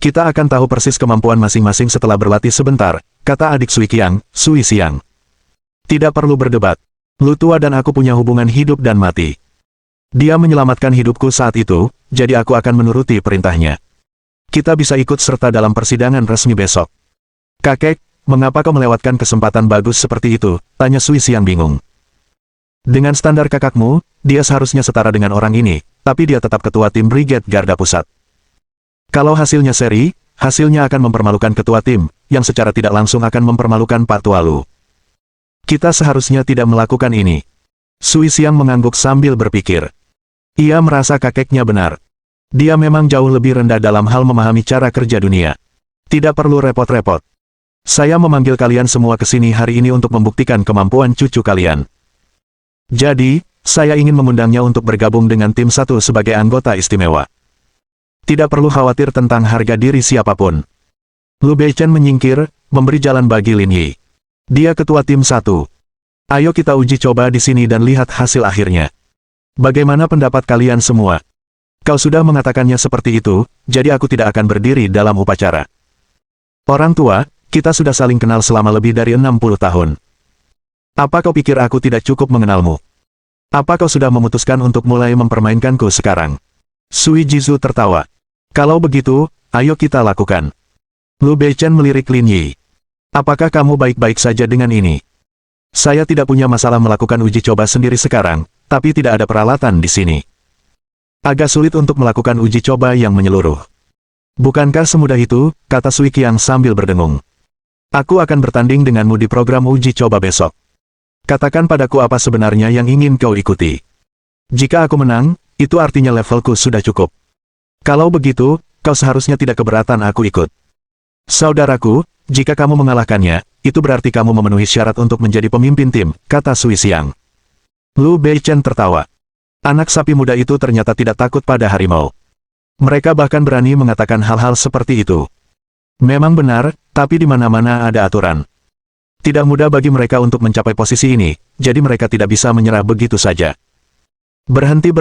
Kita akan tahu persis kemampuan masing-masing setelah berlatih sebentar," kata adik Sui Qiang, Sui Xiang. "Tidak perlu berdebat. Lu Tua dan aku punya hubungan hidup dan mati. Dia menyelamatkan hidupku saat itu, jadi aku akan menuruti perintahnya. Kita bisa ikut serta dalam persidangan resmi besok." "Kakek, mengapa kau melewatkan kesempatan bagus seperti itu?" tanya Sui Xiang bingung. "Dengan standar kakakmu, dia seharusnya setara dengan orang ini, tapi dia tetap ketua tim Brigade Garda Pusat. Kalau hasilnya seri, hasilnya akan mempermalukan ketua tim, yang secara tidak langsung akan mempermalukan Pak Tua Lu. Kita seharusnya tidak melakukan ini." Sui Xiang mengangguk sambil berpikir. Ia merasa kakeknya benar. Dia memang jauh lebih rendah dalam hal memahami cara kerja dunia. Tidak perlu repot-repot. Saya memanggil kalian semua ke sini hari ini untuk membuktikan kemampuan cucu kalian. Jadi, saya ingin mengundangnya untuk bergabung dengan tim satu sebagai anggota istimewa. Tidak perlu khawatir tentang harga diri siapapun. Lu Beichen menyingkir, memberi jalan bagi Lin Yi. Dia ketua tim satu. Ayo kita uji coba di sini dan lihat hasil akhirnya. Bagaimana pendapat kalian semua? Kau sudah mengatakannya seperti itu, jadi aku tidak akan berdiri dalam upacara. Orang tua, kita sudah saling kenal selama lebih dari 60 tahun. Apa kau pikir aku tidak cukup mengenalmu? Apa kau sudah memutuskan untuk mulai mempermainkanku sekarang? Sui Jizu tertawa. Kalau begitu, ayo kita lakukan. Lu Beichen melirik Lin Yi. Apakah kamu baik-baik saja dengan ini? Saya tidak punya masalah melakukan uji coba sendiri sekarang, tapi tidak ada peralatan di sini. Agak sulit untuk melakukan uji coba yang menyeluruh. Bukankah semudah itu, kata Sui Qiang sambil berdengung. Aku akan bertanding denganmu di program uji coba besok. Katakan padaku apa sebenarnya yang ingin kau ikuti. Jika aku menang, itu artinya levelku sudah cukup. Kalau begitu, kau seharusnya tidak keberatan aku ikut. Saudaraku, jika kamu mengalahkannya, itu berarti kamu memenuhi syarat untuk menjadi pemimpin tim, kata Sui Xiang. Lu Beichen tertawa. Anak sapi muda itu ternyata tidak takut pada harimau. Mereka bahkan berani mengatakan hal-hal seperti itu. Memang benar, tapi di mana-mana ada aturan. Tidak mudah bagi mereka untuk mencapai posisi ini, jadi mereka tidak bisa menyerah begitu saja. Berhenti.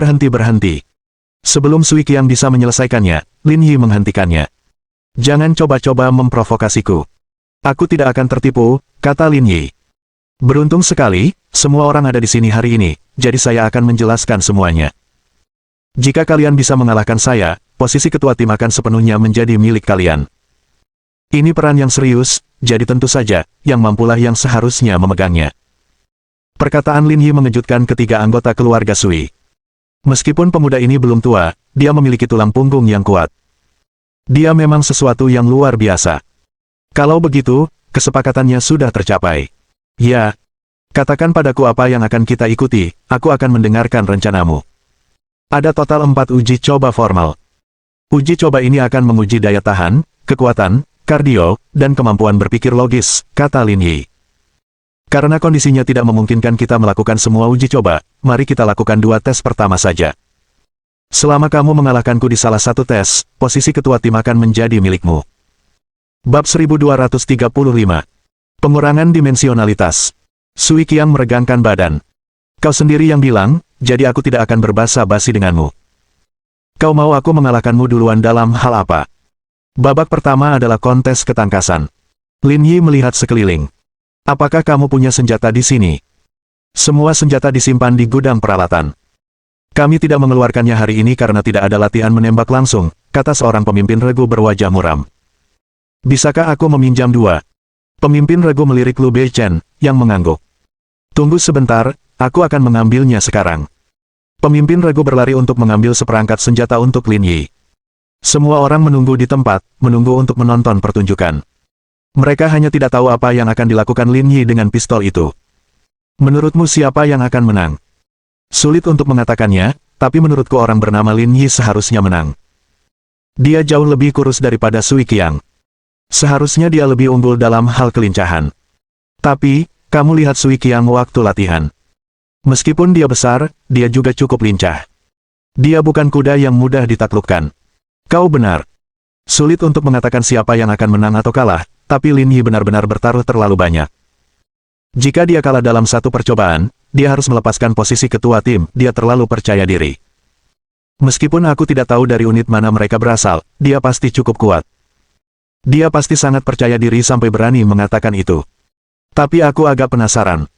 Sebelum Sui Qiang bisa menyelesaikannya, Lin Yi menghentikannya. Jangan coba-coba memprovokasiku. Aku tidak akan tertipu, kata Lin Yi. Beruntung sekali, semua orang ada di sini hari ini, jadi saya akan menjelaskan semuanya. Jika kalian bisa mengalahkan saya, posisi ketua tim akan sepenuhnya menjadi milik kalian. Ini peran yang serius, jadi tentu saja, yang mampulah yang seharusnya memegangnya. Perkataan Lin Yi mengejutkan ketiga anggota keluarga Sui. Meskipun pemuda ini belum tua, dia memiliki tulang punggung yang kuat. Dia memang sesuatu yang luar biasa. Kalau begitu, kesepakatannya sudah tercapai. Ya, katakan padaku apa yang akan kita ikuti, aku akan mendengarkan rencanamu. Ada total 4 uji coba formal. Uji coba ini akan menguji daya tahan, kekuatan, kardio, dan kemampuan berpikir logis, kata Lin Yi. Karena kondisinya tidak memungkinkan kita melakukan semua uji coba, mari kita lakukan 2 tes pertama saja. Selama kamu mengalahkanku di salah satu tes, posisi ketua tim akan menjadi milikmu. Bab 1235. Pengurangan dimensionalitas. Sui Qiang meregangkan badan. Kau sendiri yang bilang, jadi aku tidak akan berbasa-basi denganmu. Kau mau aku mengalahkanmu duluan dalam hal apa? Babak pertama adalah kontes ketangkasan. Lin Yi melihat sekeliling. Apakah kamu punya senjata di sini? Semua senjata disimpan di gudang peralatan. Kami tidak mengeluarkannya hari ini karena tidak ada latihan menembak langsung, kata seorang pemimpin regu berwajah muram. Bisakah aku meminjam 2? Pemimpin regu melirik Lu Beichen, yang mengangguk. Tunggu sebentar, aku akan mengambilnya sekarang. Pemimpin regu berlari untuk mengambil seperangkat senjata untuk Lin Yi. Semua orang menunggu di tempat, menunggu untuk menonton pertunjukan. Mereka hanya tidak tahu apa yang akan dilakukan Lin Yi dengan pistol itu. Menurutmu siapa yang akan menang? Sulit untuk mengatakannya, tapi menurutku orang bernama Lin Yi seharusnya menang. Dia jauh lebih kurus daripada Sui Qiang. Seharusnya dia lebih unggul dalam hal kelincahan. Tapi, kamu lihat Sui Qiang waktu latihan. Meskipun dia besar, dia juga cukup lincah. Dia bukan kuda yang mudah ditaklukkan. Kau benar. Sulit untuk mengatakan siapa yang akan menang atau kalah, tapi Lin Yi benar-benar bertaruh terlalu banyak. Jika dia kalah dalam satu percobaan, dia harus melepaskan posisi ketua tim, dia terlalu percaya diri. Meskipun aku tidak tahu dari unit mana mereka berasal, dia pasti cukup kuat. Dia pasti sangat percaya diri sampai berani mengatakan itu. Tapi aku agak penasaran.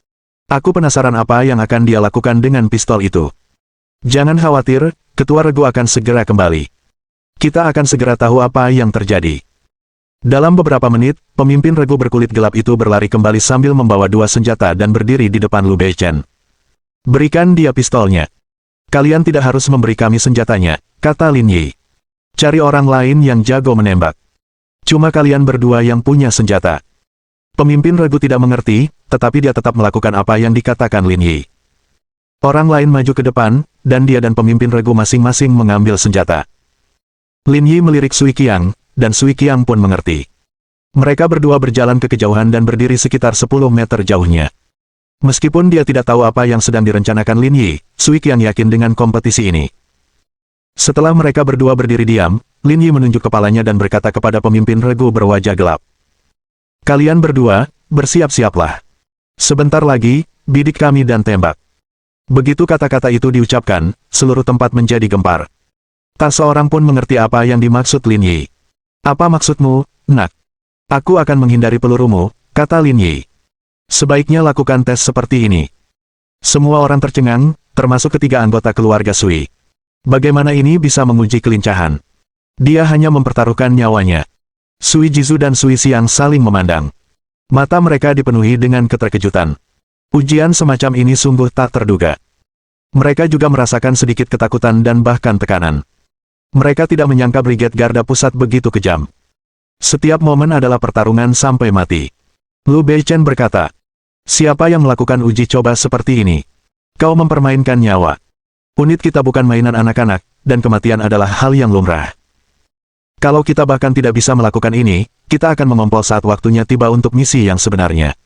Aku penasaran apa yang akan dia lakukan dengan pistol itu. Jangan khawatir, ketua regu akan segera kembali. Kita akan segera tahu apa yang terjadi. Dalam beberapa menit, pemimpin regu berkulit gelap itu berlari kembali sambil membawa 2 senjata dan berdiri di depan Lu Beichen. Berikan dia pistolnya. Kalian tidak harus memberi kami senjatanya, kata Lin Yi. Cari orang lain yang jago menembak. Cuma kalian berdua yang punya senjata. Pemimpin regu tidak mengerti, tetapi dia tetap melakukan apa yang dikatakan Lin Yi. Orang lain maju ke depan, dan dia dan pemimpin regu masing-masing mengambil senjata. Lin Yi melirik Sui Qiang, dan Sui Qiang pun mengerti. Mereka berdua berjalan ke kejauhan dan berdiri sekitar 10 meter jauhnya. Meskipun dia tidak tahu apa yang sedang direncanakan Lin Yi, Sui Qiang yakin dengan kompetisi ini. Setelah mereka berdua berdiri diam, Lin Yi menunjuk kepalanya dan berkata kepada pemimpin regu berwajah gelap. Kalian berdua, bersiap-siaplah. Sebentar lagi, bidik kami dan tembak. Begitu kata-kata itu diucapkan, seluruh tempat menjadi gempar. Tak seorang pun mengerti apa yang dimaksud Lin Yi. Apa maksudmu, nak? Aku akan menghindari pelurumu, kata Lin Yi. Sebaiknya lakukan tes seperti ini. Semua orang tercengang, termasuk ketiga anggota keluarga Sui. Bagaimana ini bisa menguji kelincahan? Dia hanya mempertaruhkan nyawanya. Sui Jizu dan Sui Xiang saling memandang. Mata mereka dipenuhi dengan keterkejutan. Ujian semacam ini sungguh tak terduga. Mereka juga merasakan sedikit ketakutan dan bahkan tekanan. Mereka tidak menyangka Brigade Garda Pusat begitu kejam. Setiap momen adalah pertarungan sampai mati. Lu Beichen berkata, siapa yang melakukan uji coba seperti ini? Kau mempermainkan nyawa. Unit kita bukan mainan anak-anak, dan kematian adalah hal yang lumrah. Kalau kita bahkan tidak bisa melakukan ini, kita akan mengompol saat waktunya tiba untuk misi yang sebenarnya.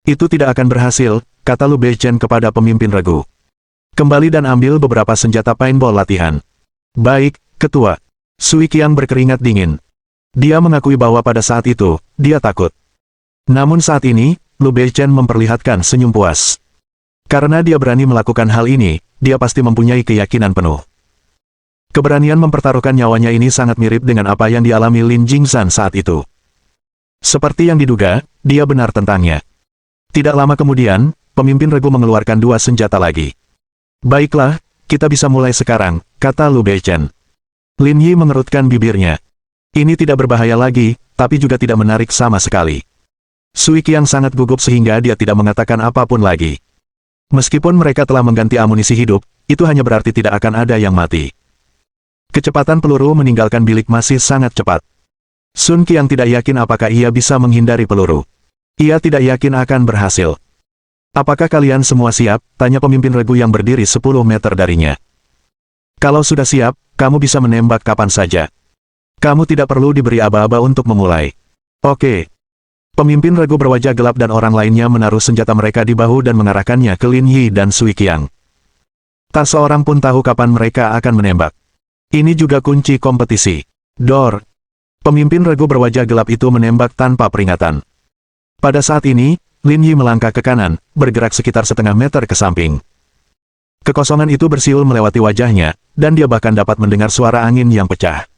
Itu tidak akan berhasil, kata Lu Beichen kepada pemimpin regu. Kembali dan ambil beberapa senjata paintball latihan. Baik, Ketua. Sui Qiang berkeringat dingin. Dia mengakui bahwa pada saat itu, dia takut. Namun saat ini, Lu Beichen memperlihatkan senyum puas. Karena dia berani melakukan hal ini, dia pasti mempunyai keyakinan penuh. Keberanian mempertaruhkan nyawanya ini sangat mirip dengan apa yang dialami Lin Jingzhan saat itu. Seperti yang diduga, dia benar tentangnya. Tidak lama kemudian, pemimpin regu mengeluarkan dua senjata lagi. Baiklah, kita bisa mulai sekarang, kata Lu Beichen. Lin Yi mengerutkan bibirnya. Ini tidak berbahaya lagi, tapi juga tidak menarik sama sekali. Sui Qiang sangat gugup sehingga dia tidak mengatakan apapun lagi. Meskipun mereka telah mengganti amunisi hidup, itu hanya berarti tidak akan ada yang mati. Kecepatan peluru meninggalkan bilik masih sangat cepat. Sun Qiang tidak yakin apakah ia bisa menghindari peluru. Ia tidak yakin akan berhasil. Apakah kalian semua siap? Tanya pemimpin regu yang berdiri 10 meter darinya. Kalau sudah siap, kamu bisa menembak kapan saja. Kamu tidak perlu diberi aba-aba untuk memulai. Oke. Pemimpin regu berwajah gelap dan orang lainnya menaruh senjata mereka di bahu dan mengarahkannya ke Lin Yi dan Sui Qiang. Tak seorang pun tahu kapan mereka akan menembak. Ini juga kunci kompetisi. Dor. Pemimpin regu berwajah gelap itu menembak tanpa peringatan. Pada saat ini, Lin Yi melangkah ke kanan, bergerak sekitar setengah meter ke samping. Kekosongan itu bersiul melewati wajahnya, dan dia bahkan dapat mendengar suara angin yang pecah.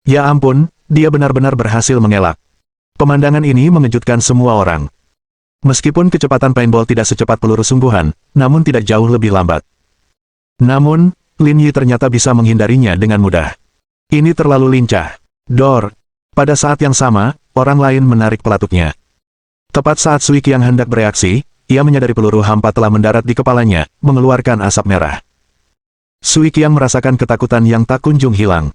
Ya ampun, dia benar-benar berhasil mengelak. Pemandangan ini mengejutkan semua orang. Meskipun kecepatan paintball tidak secepat peluru sungguhan, namun tidak jauh lebih lambat. Namun, Lin Yi ternyata bisa menghindarinya dengan mudah. Ini terlalu lincah. Dor. Pada saat yang sama, orang lain menarik pelatuknya. Tepat saat Sui Qiang hendak bereaksi, ia menyadari peluru hampa telah mendarat di kepalanya, mengeluarkan asap merah. Sui Qiang merasakan ketakutan yang tak kunjung hilang.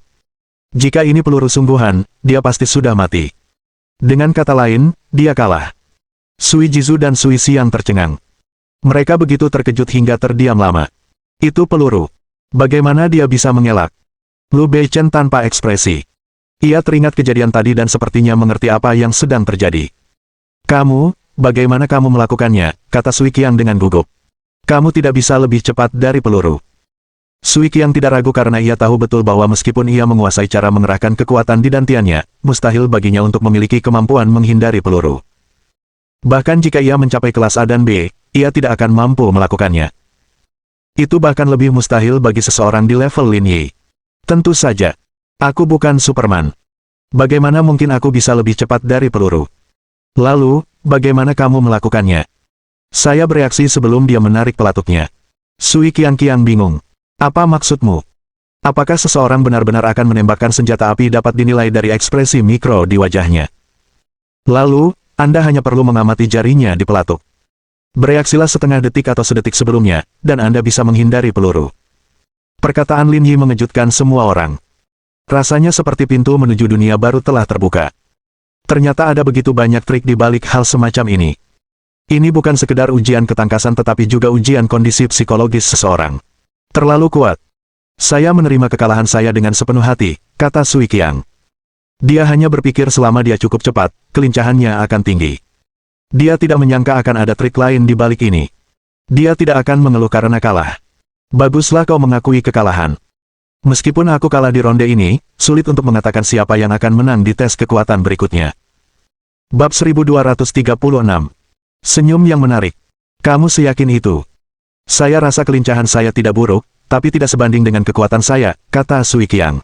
Jika ini peluru sungguhan, dia pasti sudah mati. Dengan kata lain, dia kalah. Sui Jizu dan Sui Xiang tercengang. Mereka begitu terkejut hingga terdiam lama. Itu peluru. Bagaimana dia bisa mengelak? Lu Beichen tanpa ekspresi. Ia teringat kejadian tadi dan sepertinya mengerti apa yang sedang terjadi. Kamu, bagaimana kamu melakukannya, kata Sui Qiang dengan gugup. Kamu tidak bisa lebih cepat dari peluru. Sui Qiang tidak ragu karena ia tahu betul bahwa meskipun ia menguasai cara mengerahkan kekuatan di dantiannya, mustahil baginya untuk memiliki kemampuan menghindari peluru. Bahkan jika ia mencapai kelas A dan B, ia tidak akan mampu melakukannya. Itu bahkan lebih mustahil bagi seseorang di level Lin Yi. Tentu saja. Aku bukan Superman. Bagaimana mungkin aku bisa lebih cepat dari peluru? Lalu, bagaimana kamu melakukannya? Saya bereaksi sebelum dia menarik pelatuknya. Sui Qiang bingung. Apa maksudmu? Apakah seseorang benar-benar akan menembakkan senjata api dapat dinilai dari ekspresi mikro di wajahnya? Lalu, Anda hanya perlu mengamati jarinya di pelatuk. Bereaksilah setengah detik atau sedetik sebelumnya, dan Anda bisa menghindari peluru. Perkataan Lin Yi mengejutkan semua orang. Rasanya seperti pintu menuju dunia baru telah terbuka. Ternyata ada begitu banyak trik di balik hal semacam ini. Ini bukan sekedar ujian ketangkasan tetapi juga ujian kondisi psikologis seseorang. Terlalu kuat. Saya menerima kekalahan saya dengan sepenuh hati, kata Sui Qiang. Dia hanya berpikir selama dia cukup cepat, kelincahannya akan tinggi. Dia tidak menyangka akan ada trik lain di balik ini. Dia tidak akan mengeluh karena kalah. Baguslah kau mengakui kekalahan. Meskipun aku kalah di ronde ini, sulit untuk mengatakan siapa yang akan menang di tes kekuatan berikutnya. Bab 1236. Senyum yang menarik. Kamu seyakin itu? Saya rasa kelincahan saya tidak buruk, tapi tidak sebanding dengan kekuatan saya, kata Sui Qiang.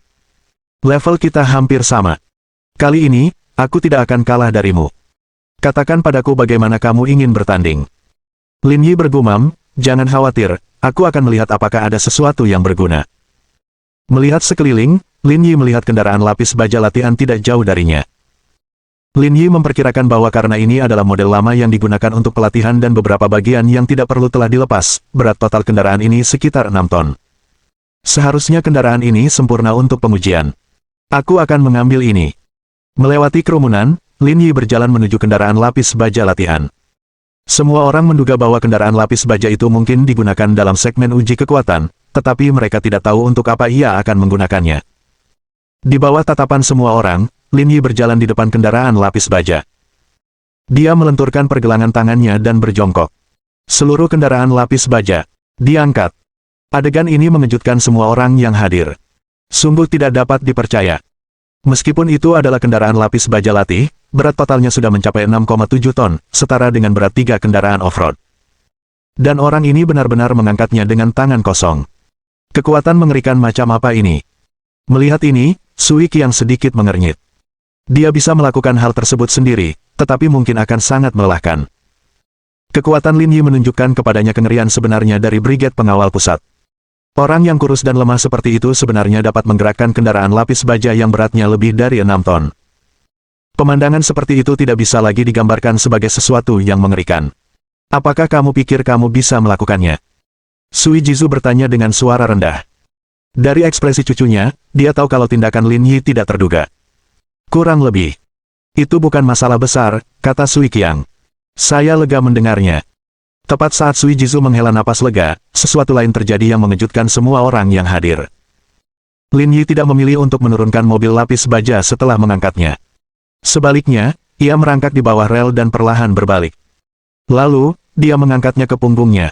Level kita hampir sama. Kali ini, aku tidak akan kalah darimu. Katakan padaku bagaimana kamu ingin bertanding. Lin Yi bergumam, jangan khawatir, aku akan melihat apakah ada sesuatu yang berguna. Melihat sekeliling, Lin Yi melihat kendaraan lapis baja latihan tidak jauh darinya. Lin Yi memperkirakan bahwa karena ini adalah model lama yang digunakan untuk pelatihan dan beberapa bagian yang tidak perlu telah dilepas, berat total kendaraan ini sekitar 6 ton. Seharusnya kendaraan ini sempurna untuk pengujian. Aku akan mengambil ini. Melewati kerumunan, Lin Yi berjalan menuju kendaraan lapis baja latihan. Semua orang menduga bahwa kendaraan lapis baja itu mungkin digunakan dalam segmen uji kekuatan, tetapi mereka tidak tahu untuk apa ia akan menggunakannya. Di bawah tatapan semua orang, Lin Yi berjalan di depan kendaraan lapis baja. Dia melenturkan pergelangan tangannya dan berjongkok. Seluruh kendaraan lapis baja diangkat. Adegan ini mengejutkan semua orang yang hadir. Sungguh tidak dapat dipercaya. Meskipun itu adalah kendaraan lapis baja latih, berat totalnya sudah mencapai 6,7 ton, setara dengan berat 3 kendaraan off-road. Dan orang ini benar-benar mengangkatnya dengan tangan kosong. Kekuatan mengerikan macam apa ini? Melihat ini, Sui Qiang sedikit mengernyit. Dia bisa melakukan hal tersebut sendiri, tetapi mungkin akan sangat melelahkan. Kekuatan Lin Yi menunjukkan kepadanya kengerian sebenarnya dari Brigade Pengawal Pusat. Orang yang kurus dan lemah seperti itu sebenarnya dapat menggerakkan kendaraan lapis baja yang beratnya lebih dari 6 ton. Pemandangan seperti itu tidak bisa lagi digambarkan sebagai sesuatu yang mengerikan. Apakah kamu pikir kamu bisa melakukannya? Sui Jizu bertanya dengan suara rendah. Dari ekspresi cucunya, dia tahu kalau tindakan Lin Yi tidak terduga. Kurang lebih. Itu bukan masalah besar, kata Sui Qiang. Saya lega mendengarnya. Tepat saat Sui Jizu menghela napas lega, sesuatu lain terjadi yang mengejutkan semua orang yang hadir. Lin Yi tidak memilih untuk menurunkan mobil lapis baja setelah mengangkatnya. Sebaliknya, ia merangkak di bawah rel dan perlahan berbalik. Lalu, dia mengangkatnya ke punggungnya.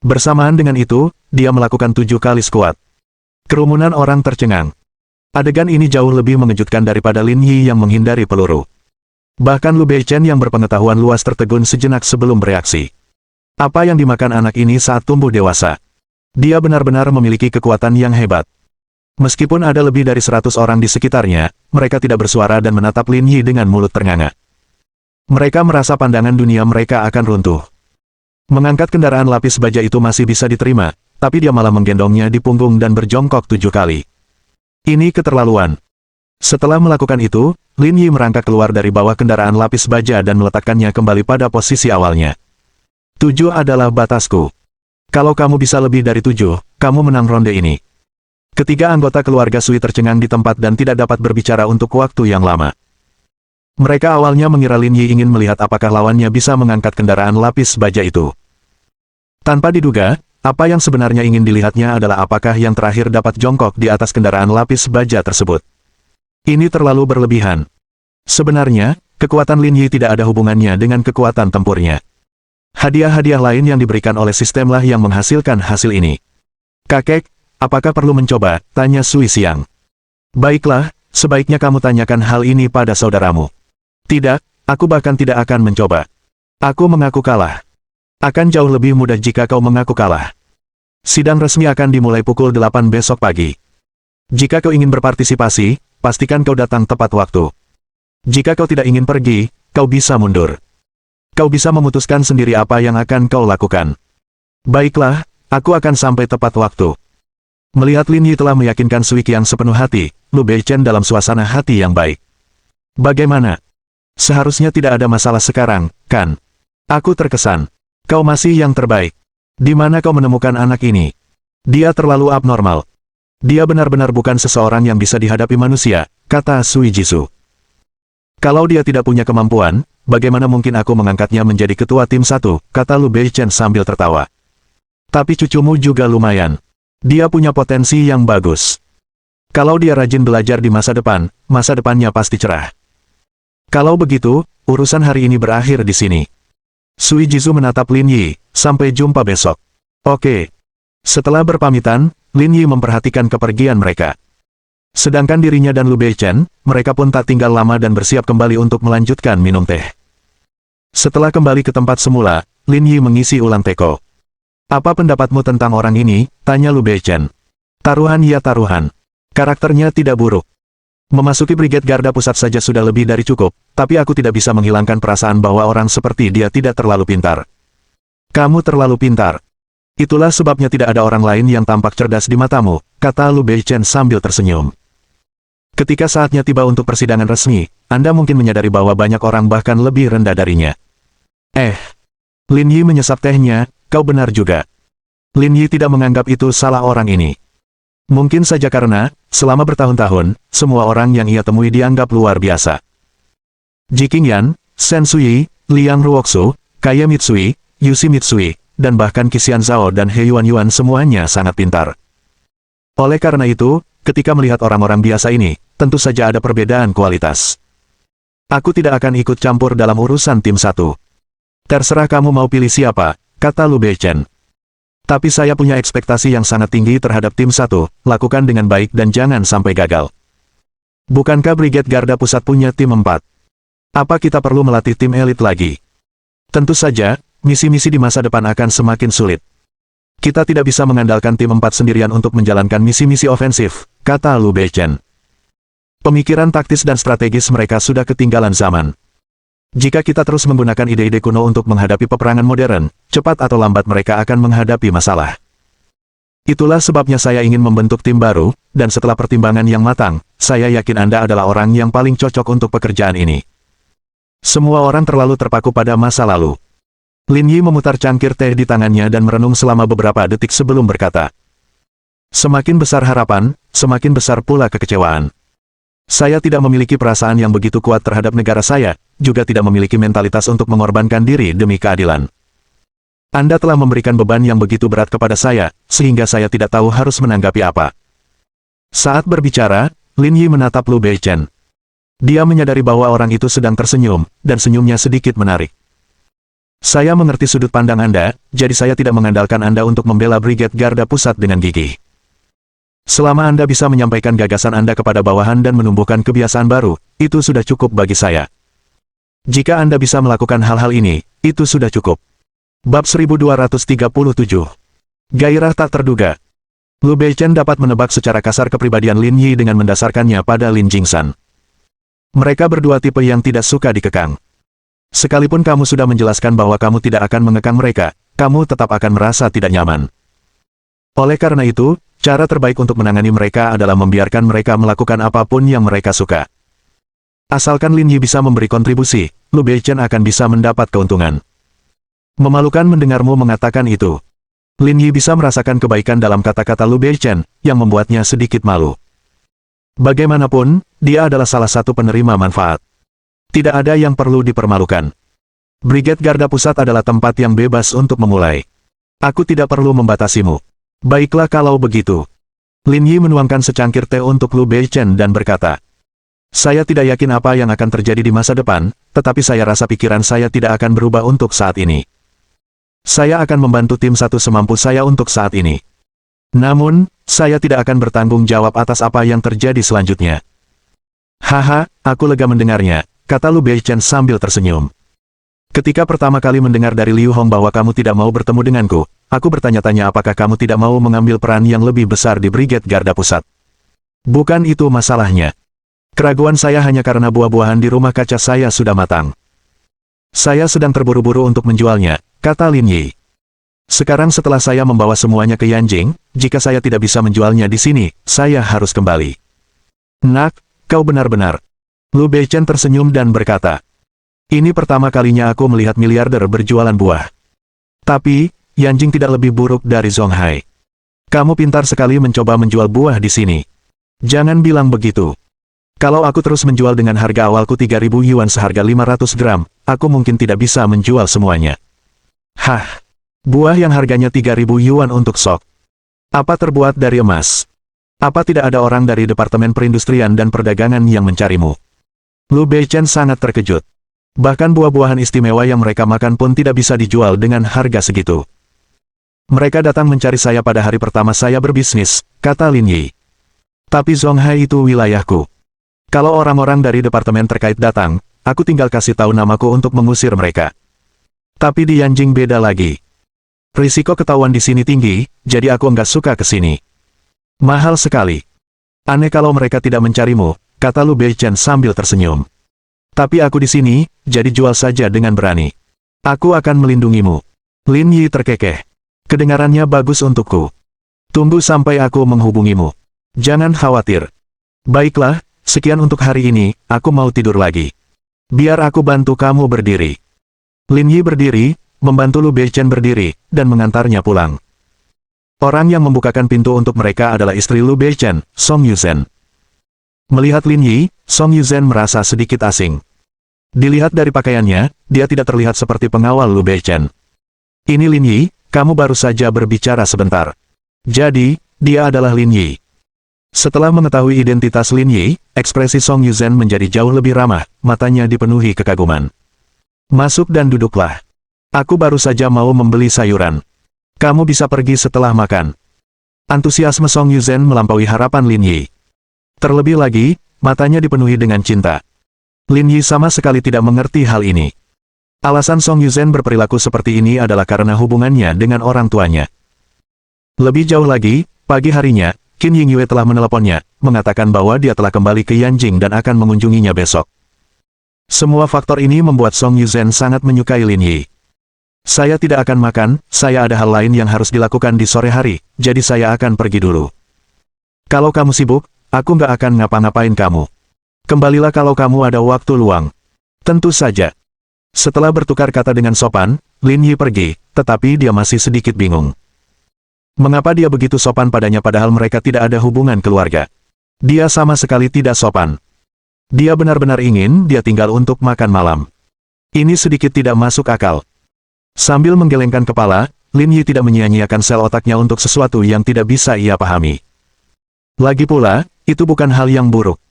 Bersamaan dengan itu, dia melakukan 7 kali squat. Kerumunan orang tercengang. Adegan ini jauh lebih mengejutkan daripada Lin Yi yang menghindari peluru. Bahkan Lu Beichen yang berpengetahuan luas tertegun sejenak sebelum bereaksi. Apa yang dimakan anak ini saat tumbuh dewasa? Dia benar-benar memiliki kekuatan yang hebat. Meskipun ada lebih dari 100 orang di sekitarnya, mereka tidak bersuara dan menatap Lin Yi dengan mulut ternganga. Mereka merasa pandangan dunia mereka akan runtuh. Mengangkat kendaraan lapis baja itu masih bisa diterima, tapi dia malah menggendongnya di punggung dan berjongkok 7 kali. Ini keterlaluan. Setelah melakukan itu, Lin Yi merangkak keluar dari bawah kendaraan lapis baja dan meletakkannya kembali pada posisi awalnya. 7 adalah batasku. Kalau kamu bisa lebih dari 7, kamu menang ronde ini. Ketiga anggota keluarga Sui tercengang di tempat dan tidak dapat berbicara untuk waktu yang lama. Mereka awalnya mengira Lin Yi ingin melihat apakah lawannya bisa mengangkat kendaraan lapis baja itu. Tanpa diduga, apa yang sebenarnya ingin dilihatnya adalah apakah yang terakhir dapat jongkok di atas kendaraan lapis baja tersebut. Ini terlalu berlebihan. Sebenarnya, kekuatan Lin Yi tidak ada hubungannya dengan kekuatan tempurnya. Hadiah-hadiah lain yang diberikan oleh sistemlah yang menghasilkan hasil ini. Kakek, apakah perlu mencoba? Tanya Sui Xiang. Baiklah, sebaiknya kamu tanyakan hal ini pada saudaramu. Tidak, aku bahkan tidak akan mencoba. Aku mengaku kalah. Akan jauh lebih mudah jika kau mengaku kalah. Sidang resmi akan dimulai pukul 8 besok pagi. Jika kau ingin berpartisipasi, pastikan kau datang tepat waktu. Jika kau tidak ingin pergi, kau bisa mundur. Kau bisa memutuskan sendiri apa yang akan kau lakukan. Baiklah, aku akan sampai tepat waktu. Melihat Lin Yi telah meyakinkan Sui Qiang sepenuh hati, Lu Beichen dalam suasana hati yang baik. Bagaimana? Seharusnya tidak ada masalah sekarang, kan? Aku terkesan. Kau masih yang terbaik. Di mana kau menemukan anak ini? Dia terlalu abnormal. Dia benar-benar bukan seseorang yang bisa dihadapi manusia, kata Sui Jizu. Kalau dia tidak punya kemampuan, bagaimana mungkin aku mengangkatnya menjadi ketua tim 1, kata Lu Beichen sambil tertawa. Tapi cucumu juga lumayan. Dia punya potensi yang bagus. Kalau dia rajin belajar di masa depannya pasti cerah. Kalau begitu, urusan hari ini berakhir di sini. Sui Jizu menatap Lin Yi, sampai jumpa besok. Oke. Setelah berpamitan, Lin Yi memperhatikan kepergian mereka. Sedangkan dirinya dan Lu Beichen, mereka pun tak tinggal lama dan bersiap kembali untuk melanjutkan minum teh. Setelah kembali ke tempat semula, Lin Yi mengisi ulang teko. Apa pendapatmu tentang orang ini? Tanya Lu Beichen. Taruhan ya taruhan. Karakternya tidak buruk. Memasuki Brigade Garda Pusat saja sudah lebih dari cukup, tapi aku tidak bisa menghilangkan perasaan bahwa orang seperti dia tidak terlalu pintar. Kamu terlalu pintar. Itulah sebabnya tidak ada orang lain yang tampak cerdas di matamu, kata Lu Beichen sambil tersenyum. Ketika saatnya tiba untuk persidangan resmi, Anda mungkin menyadari bahwa banyak orang bahkan lebih rendah darinya. Lin Yi menyesap tehnya, kau benar juga. Lin Yi tidak menganggap itu salah orang ini. Mungkin saja karena, selama bertahun-tahun, semua orang yang ia temui dianggap luar biasa. Ji Qingyan, Shen Suyi, Liang Ruoxu, Kaye Mitsui, Yushi Mitsui, dan bahkan Qi Zhao dan He Yuan semuanya sangat pintar. Oleh karena itu, ketika melihat orang-orang biasa ini, tentu saja ada perbedaan kualitas. Aku tidak akan ikut campur dalam urusan tim satu. Terserah kamu mau pilih siapa, kata Lu Beichen. Tapi saya punya ekspektasi yang sangat tinggi terhadap tim satu, lakukan dengan baik dan jangan sampai gagal. Bukankah Brigade Garda Pusat punya tim 4? Apa kita perlu melatih tim elit lagi? Tentu saja, misi-misi di masa depan akan semakin sulit. Kita tidak bisa mengandalkan tim 4 sendirian untuk menjalankan misi-misi ofensif, kata Lu Beichen. Pemikiran taktis dan strategis mereka sudah ketinggalan zaman. Jika kita terus menggunakan ide-ide kuno untuk menghadapi peperangan modern, cepat atau lambat mereka akan menghadapi masalah. Itulah sebabnya saya ingin membentuk tim baru, dan setelah pertimbangan yang matang, saya yakin Anda adalah orang yang paling cocok untuk pekerjaan ini. Semua orang terlalu terpaku pada masa lalu. Lin Yi memutar cangkir teh di tangannya dan merenung selama beberapa detik sebelum berkata. Semakin besar harapan, semakin besar pula kekecewaan. Saya tidak memiliki perasaan yang begitu kuat terhadap negara saya, juga tidak memiliki mentalitas untuk mengorbankan diri demi keadilan. Anda telah memberikan beban yang begitu berat kepada saya, sehingga saya tidak tahu harus menanggapi apa. Saat berbicara, Lin Yi menatap Lu Beichen. Dia menyadari bahwa orang itu sedang tersenyum, dan senyumnya sedikit menarik. Saya mengerti sudut pandang Anda, jadi saya tidak mengandalkan Anda untuk membela Brigade Garda Pusat dengan gigih. Selama Anda bisa menyampaikan gagasan Anda kepada bawahan dan menumbuhkan kebiasaan baru, itu sudah cukup bagi saya. Jika Anda bisa melakukan hal-hal ini, itu sudah cukup. Bab 1237. Gairah tak terduga. Lu Beichen dapat menebak secara kasar kepribadian Lin Yi dengan mendasarkannya pada Lin Jingsan. Mereka berdua tipe yang tidak suka dikekang. Sekalipun kamu sudah menjelaskan bahwa kamu tidak akan mengekang mereka, kamu tetap akan merasa tidak nyaman. Oleh karena itu, cara terbaik untuk menangani mereka adalah membiarkan mereka melakukan apapun yang mereka suka. Asalkan Lin Yi bisa memberi kontribusi, Lu Beichen akan bisa mendapat keuntungan. Memalukan mendengarmu mengatakan itu. Lin Yi bisa merasakan kebaikan dalam kata-kata Lu Beichen, yang membuatnya sedikit malu. Bagaimanapun, dia adalah salah satu penerima manfaat. Tidak ada yang perlu dipermalukan. Brigade Garda Pusat adalah tempat yang bebas untuk memulai. Aku tidak perlu membatasimu. Baiklah kalau begitu. Lin Yi menuangkan secangkir teh untuk Lu Beichen dan berkata, saya tidak yakin apa yang akan terjadi di masa depan, tetapi saya rasa pikiran saya tidak akan berubah untuk saat ini. Saya akan membantu tim satu semampu saya untuk saat ini. Namun, saya tidak akan bertanggung jawab atas apa yang terjadi selanjutnya. Haha, aku lega mendengarnya, kata Lu Beichen sambil tersenyum. Ketika pertama kali mendengar dari Liu Hong bahwa kamu tidak mau bertemu denganku, aku bertanya-tanya apakah kamu tidak mau mengambil peran yang lebih besar di Brigade Garda Pusat. Bukan itu masalahnya. Keraguan saya hanya karena buah-buahan di rumah kaca saya sudah matang. Saya sedang terburu-buru untuk menjualnya, kata Lin Yi. Sekarang setelah saya membawa semuanya ke Yanjing, jika saya tidak bisa menjualnya di sini, saya harus kembali. Nak, kau benar-benar. Lu Beichen tersenyum dan berkata, ini pertama kalinya aku melihat miliarder berjualan buah. Tapi, Yanjing tidak lebih buruk dari Zonghai. Kamu pintar sekali mencoba menjual buah di sini. Jangan bilang begitu. Kalau aku terus menjual dengan harga awalku 3.000 yuan seharga 500 gram, aku mungkin tidak bisa menjual semuanya. Hah, buah yang harganya 3.000 yuan untuk sok. Apa terbuat dari emas? Apa tidak ada orang dari Departemen Perindustrian dan Perdagangan yang mencarimu? Lu Beichen sangat terkejut. Bahkan buah-buahan istimewa yang mereka makan pun tidak bisa dijual dengan harga segitu. Mereka datang mencari saya pada hari pertama saya berbisnis, kata Lin Yi. Tapi Zonghai itu wilayahku. Kalau orang-orang dari departemen terkait datang, aku tinggal kasih tahu namaku untuk mengusir mereka. Tapi di Yanjing beda lagi. Risiko ketahuan di sini tinggi, jadi aku nggak suka ke sini. Mahal sekali. Aneh kalau mereka tidak mencarimu, kata Lu Beichen sambil tersenyum. Tapi aku di sini, jadi jual saja dengan berani. Aku akan melindungimu. Lin Yi terkekeh. Kedengarannya bagus untukku. Tunggu sampai aku menghubungimu. Jangan khawatir. Baiklah, sekian untuk hari ini, aku mau tidur lagi. Biar aku bantu kamu berdiri. Lin Yi berdiri, membantu Lu Beichen berdiri, dan mengantarnya pulang. Orang yang membukakan pintu untuk mereka adalah istri Lu Beichen, Song Yuzhen. Melihat Lin Yi, Song Yuzhen merasa sedikit asing. Dilihat dari pakaiannya, dia tidak terlihat seperti pengawal Lu Beichen. Ini Lin Yi, kamu baru saja berbicara sebentar. Jadi, dia adalah Lin Yi. Setelah mengetahui identitas Lin Yi, ekspresi Song Yuzhen menjadi jauh lebih ramah, matanya dipenuhi kekaguman. Masuk dan duduklah. Aku baru saja mau membeli sayuran. Kamu bisa pergi setelah makan. Antusiasme Song Yuzhen melampaui harapan Lin Yi. Terlebih lagi, matanya dipenuhi dengan cinta. Lin Yi sama sekali tidak mengerti hal ini. Alasan Song Yuzhen berperilaku seperti ini adalah karena hubungannya dengan orang tuanya. Lebih jauh lagi, pagi harinya, Qin Yingyue telah meneleponnya, mengatakan bahwa dia telah kembali ke Yanjing dan akan mengunjunginya besok. Semua faktor ini membuat Song Yuzhen sangat menyukai Lin Yi. Saya tidak akan makan, saya ada hal lain yang harus dilakukan di sore hari, jadi saya akan pergi dulu. Kalau kamu sibuk, aku nggak akan ngapa-ngapain kamu. Kembalilah kalau kamu ada waktu luang. Tentu saja. Setelah bertukar kata dengan sopan, Lin Yi pergi, tetapi dia masih sedikit bingung. Mengapa dia begitu sopan padanya padahal mereka tidak ada hubungan keluarga? Dia sama sekali tidak sopan. Dia benar-benar ingin dia tinggal untuk makan malam. Ini sedikit tidak masuk akal. Sambil menggelengkan kepala, Lin Yi tidak menyia-nyiakan sel otaknya untuk sesuatu yang tidak bisa ia pahami. Lagi pula, itu bukan hal yang buruk.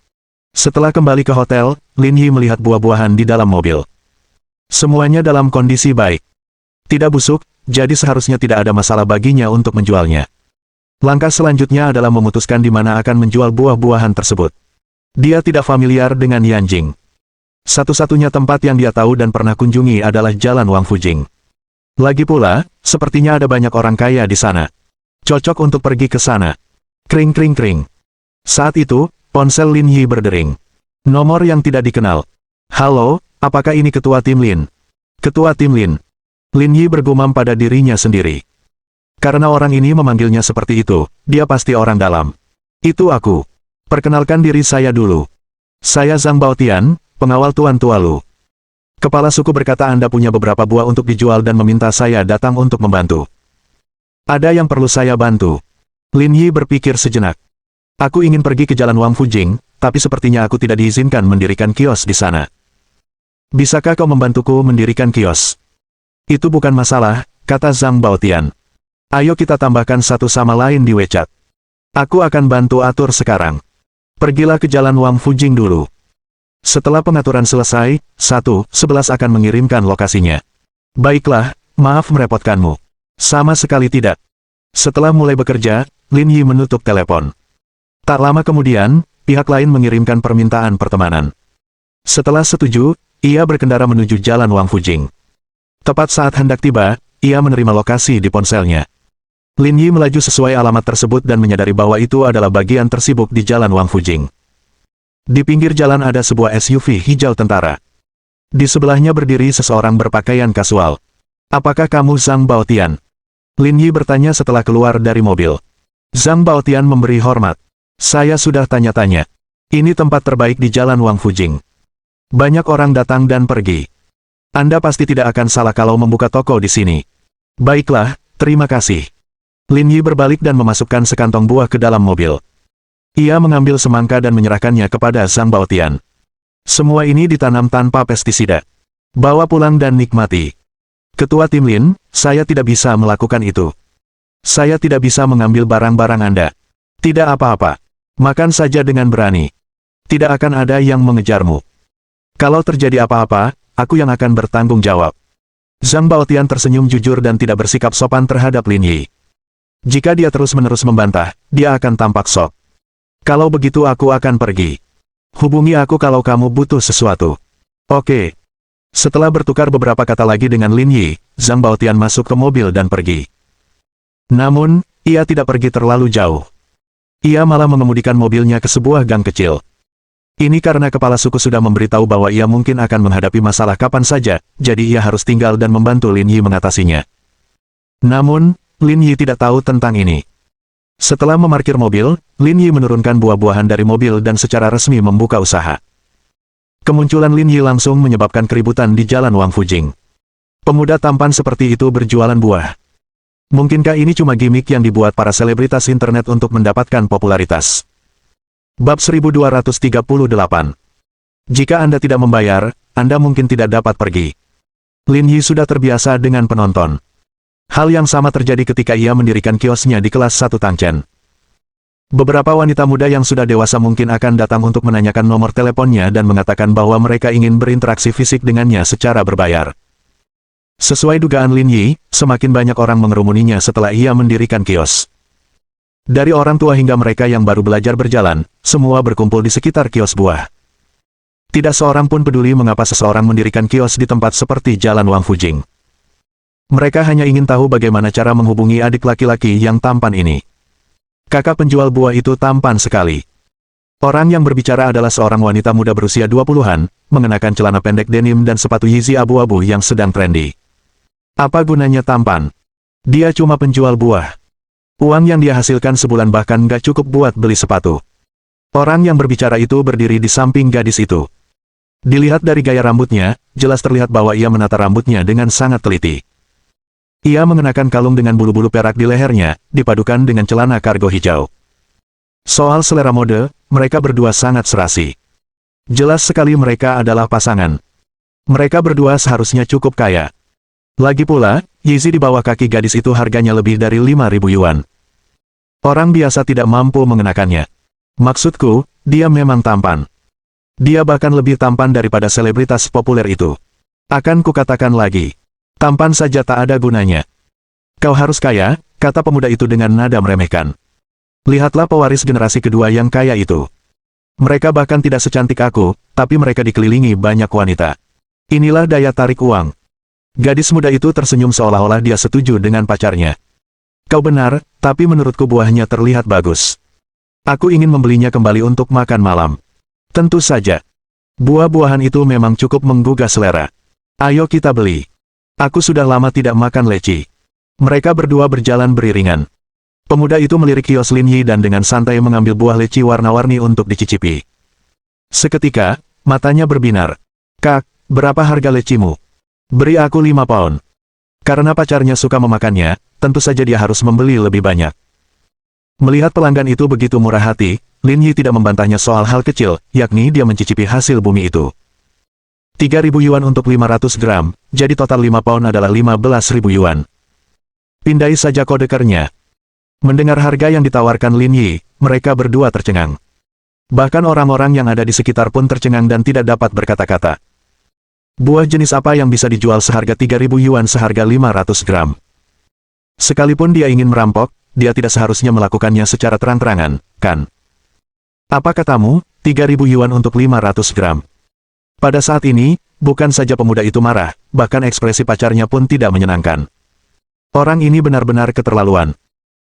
Setelah kembali ke hotel, Lin Yi melihat buah-buahan di dalam mobil. Semuanya dalam kondisi baik. Tidak busuk, jadi seharusnya tidak ada masalah baginya untuk menjualnya. Langkah selanjutnya adalah memutuskan di mana akan menjual buah-buahan tersebut. Dia tidak familiar dengan Yanjing. Satu-satunya tempat yang dia tahu dan pernah kunjungi adalah Jalan Wang Fujing. Lagi pula, sepertinya ada banyak orang kaya di sana. Cocok untuk pergi ke sana. Kring kring kring. Saat itu, ponsel Lin Yi berdering. Nomor yang tidak dikenal. Halo, apakah ini Ketua Tim Lin? Ketua Tim Lin. Lin Yi bergumam pada dirinya sendiri. Karena orang ini memanggilnya seperti itu, dia pasti orang dalam. Itu aku. Perkenalkan diri saya dulu. Saya Zhang Baotian, pengawal Tuan Tualu. Kepala suku berkata Anda punya beberapa buah untuk dijual dan meminta saya datang untuk membantu. Ada yang perlu saya bantu. Lin Yi berpikir sejenak. Aku ingin pergi ke Jalan Wang Fujing, tapi sepertinya aku tidak diizinkan mendirikan kios di sana. Bisakah kau membantuku mendirikan kios? Itu bukan masalah, kata Zhang Baotian. Ayo kita tambahkan satu sama lain di WeChat. Aku akan bantu atur sekarang. Pergilah ke Jalan Wang Fujing dulu. Setelah pengaturan selesai, 1-11 akan mengirimkan lokasinya. Baiklah, maaf merepotkanmu. Sama sekali tidak. Setelah mulai bekerja, Lin Yi menutup telepon. Tak lama kemudian, pihak lain mengirimkan permintaan pertemanan. Setelah setuju, ia berkendara menuju Jalan Wang Fujing. Tepat saat hendak tiba, ia menerima lokasi di ponselnya. Lin Yi melaju sesuai alamat tersebut dan menyadari bahwa itu adalah bagian tersibuk di Jalan Wang Fujing. Di pinggir jalan ada sebuah SUV hijau tentara. Di sebelahnya berdiri seseorang berpakaian kasual. Apakah kamu Zhang Baotian? Lin Yi bertanya setelah keluar dari mobil. Zhang Baotian memberi hormat. Saya sudah tanya-tanya. Ini tempat terbaik di Jalan Wang Fujing. Banyak orang datang dan pergi. Anda pasti tidak akan salah kalau membuka toko di sini. Baiklah, terima kasih. Lin Yi berbalik dan memasukkan sekantong buah ke dalam mobil. Ia mengambil semangka dan menyerahkannya kepada Zhang Baotian. Semua ini ditanam tanpa pestisida. Bawa pulang dan nikmati. Ketua Tim Lin, saya tidak bisa melakukan itu. Saya tidak bisa mengambil barang-barang Anda. Tidak apa-apa. Makan saja dengan berani. Tidak akan ada yang mengejarmu. Kalau terjadi apa-apa, aku yang akan bertanggung jawab. Zhang Baotian tersenyum jujur dan tidak bersikap sopan terhadap Lin Yi. Jika dia terus-menerus membantah, dia akan tampak sok. Kalau begitu aku akan pergi. Hubungi aku kalau kamu butuh sesuatu. Oke. Setelah bertukar beberapa kata lagi dengan Lin Yi, Zhang Baotian masuk ke mobil dan pergi. Namun, ia tidak pergi terlalu jauh. Ia malah mengemudikan mobilnya ke sebuah gang kecil. Ini karena kepala suku sudah memberitahu bahwa ia mungkin akan menghadapi masalah kapan saja, jadi ia harus tinggal dan membantu Lin Yi mengatasinya. Namun, Lin Yi tidak tahu tentang ini. Setelah memarkir mobil, Lin Yi menurunkan buah-buahan dari mobil dan secara resmi membuka usaha. Kemunculan Lin Yi langsung menyebabkan keributan di jalan Wang Fujing. Pemuda tampan seperti itu berjualan buah. Mungkinkah ini cuma gimmick yang dibuat para selebritas internet untuk mendapatkan popularitas? Bab 1238. Jika Anda tidak membayar, Anda mungkin tidak dapat pergi. Lin Yi sudah terbiasa dengan penonton. Hal yang sama terjadi ketika ia mendirikan kiosnya di kelas 1 Tangchen. Beberapa wanita muda yang sudah dewasa mungkin akan datang untuk menanyakan nomor teleponnya dan mengatakan bahwa mereka ingin berinteraksi fisik dengannya secara berbayar. Sesuai dugaan Lin Yi, semakin banyak orang mengerumuninya setelah ia mendirikan kios. Dari orang tua hingga mereka yang baru belajar berjalan, semua berkumpul di sekitar kios buah. Tidak seorang pun peduli mengapa seseorang mendirikan kios di tempat seperti Jalan Wang Fujing. Mereka hanya ingin tahu bagaimana cara menghubungi adik laki-laki yang tampan ini. Kakak penjual buah itu tampan sekali. Orang yang berbicara adalah seorang wanita muda berusia 20-an, mengenakan celana pendek denim dan sepatu Yeezy abu-abu yang sedang trendy. Apa gunanya tampan? Dia cuma penjual buah. Uang yang dia hasilkan sebulan bahkan gak cukup buat beli sepatu. Orang yang berbicara itu berdiri di samping gadis itu. Dilihat dari gaya rambutnya, jelas terlihat bahwa ia menata rambutnya dengan sangat teliti. Ia mengenakan kalung dengan bulu-bulu perak di lehernya, dipadukan dengan celana kargo hijau. Soal selera mode, mereka berdua sangat serasi. Jelas sekali mereka adalah pasangan. Mereka berdua seharusnya cukup kaya. Lagi pula, Yeezy di bawah kaki gadis itu harganya lebih dari 5.000 yuan. Orang biasa tidak mampu mengenakannya. Maksudku, dia memang tampan. Dia bahkan lebih tampan daripada selebritas populer itu. Akan kukatakan lagi. Tampan saja tak ada gunanya. Kau harus kaya, kata pemuda itu dengan nada meremehkan. Lihatlah pewaris generasi kedua yang kaya itu. Mereka bahkan tidak secantik aku, tapi mereka dikelilingi banyak wanita. Inilah daya tarik uang. Gadis muda itu tersenyum seolah-olah dia setuju dengan pacarnya. Kau benar, tapi menurutku buahnya terlihat bagus. Aku ingin membelinya kembali untuk makan malam. Tentu saja. Buah-buahan itu memang cukup menggugah selera. Ayo kita beli. Aku sudah lama tidak makan leci. Mereka berdua berjalan beriringan. Pemuda itu melirik kios Lin Yi dan dengan santai mengambil buah leci warna-warni untuk dicicipi. Seketika, matanya berbinar. Kak, berapa harga lecimu? Beri aku 5 pound. Karena pacarnya suka memakannya, tentu saja dia harus membeli lebih banyak. Melihat pelanggan itu begitu murah hati, Lin Yi tidak membantahnya soal hal kecil, yakni dia mencicipi hasil bumi itu. 3.000 yuan untuk 500 gram, jadi total 5 pound adalah 15.000 yuan. Pindai saja kode kernya. Mendengar harga yang ditawarkan Lin Yi, mereka berdua tercengang. Bahkan orang-orang yang ada di sekitar pun tercengang dan tidak dapat berkata-kata. Buah jenis apa yang bisa dijual seharga 3.000 yuan seharga 500 gram? Sekalipun dia ingin merampok, dia tidak seharusnya melakukannya secara terang-terangan, kan? Apa katamu, 3.000 yuan untuk 500 gram? Pada saat ini, bukan saja pemuda itu marah, bahkan ekspresi pacarnya pun tidak menyenangkan. Orang ini benar-benar keterlaluan.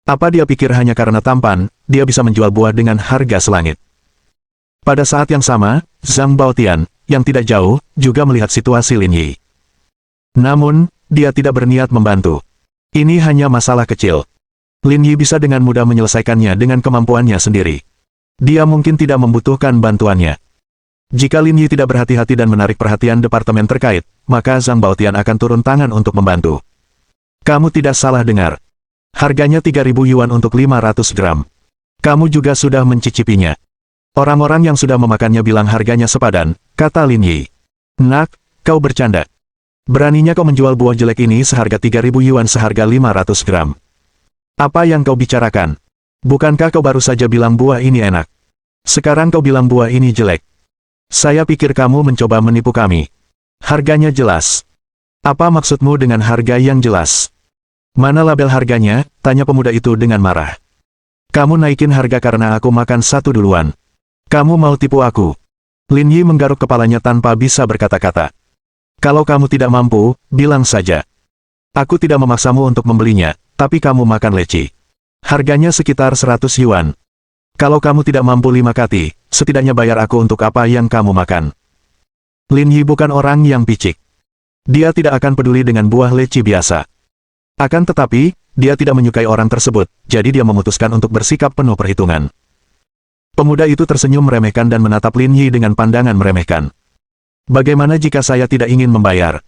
Apa dia pikir hanya karena tampan, dia bisa menjual buah dengan harga selangit? Pada saat yang sama, Zhang Baotian, yang tidak jauh, juga melihat situasi Lin Yi. Namun, dia tidak berniat membantu. Ini hanya masalah kecil. Lin Yi bisa dengan mudah menyelesaikannya dengan kemampuannya sendiri. Dia mungkin tidak membutuhkan bantuannya. Jika Lin Yi tidak berhati-hati dan menarik perhatian departemen terkait, maka Zhang Baotian akan turun tangan untuk membantu. Kamu tidak salah dengar. Harganya 3.000 yuan untuk 500 gram. Kamu juga sudah mencicipinya. Orang-orang yang sudah memakannya bilang harganya sepadan, kata Lin Yi. Nak, kau bercanda. Beraninya kau menjual buah jelek ini seharga 3.000 yuan seharga 500 gram. Apa yang kau bicarakan? Bukankah kau baru saja bilang buah ini enak? Sekarang kau bilang buah ini jelek. Saya pikir kamu mencoba menipu kami. Harganya jelas. Apa maksudmu dengan harga yang jelas? Mana label harganya? Tanya pemuda itu dengan marah. Kamu naikin harga karena aku makan satu duluan. Kamu mau tipu aku? Lin Yi menggaruk kepalanya tanpa bisa berkata-kata. Kalau kamu tidak mampu, bilang saja. Aku tidak memaksamu untuk membelinya, tapi kamu makan leci. Harganya sekitar 100 yuan. Kalau kamu tidak mampu 5 kati, setidaknya bayar aku untuk apa yang kamu makan. Lin Yi bukan orang yang picik. Dia tidak akan peduli dengan buah leci biasa. Akan tetapi, dia tidak menyukai orang tersebut, jadi dia memutuskan untuk bersikap penuh perhitungan. Pemuda itu tersenyum meremehkan dan menatap Lin Yi dengan pandangan meremehkan. Bagaimana jika saya tidak ingin membayar?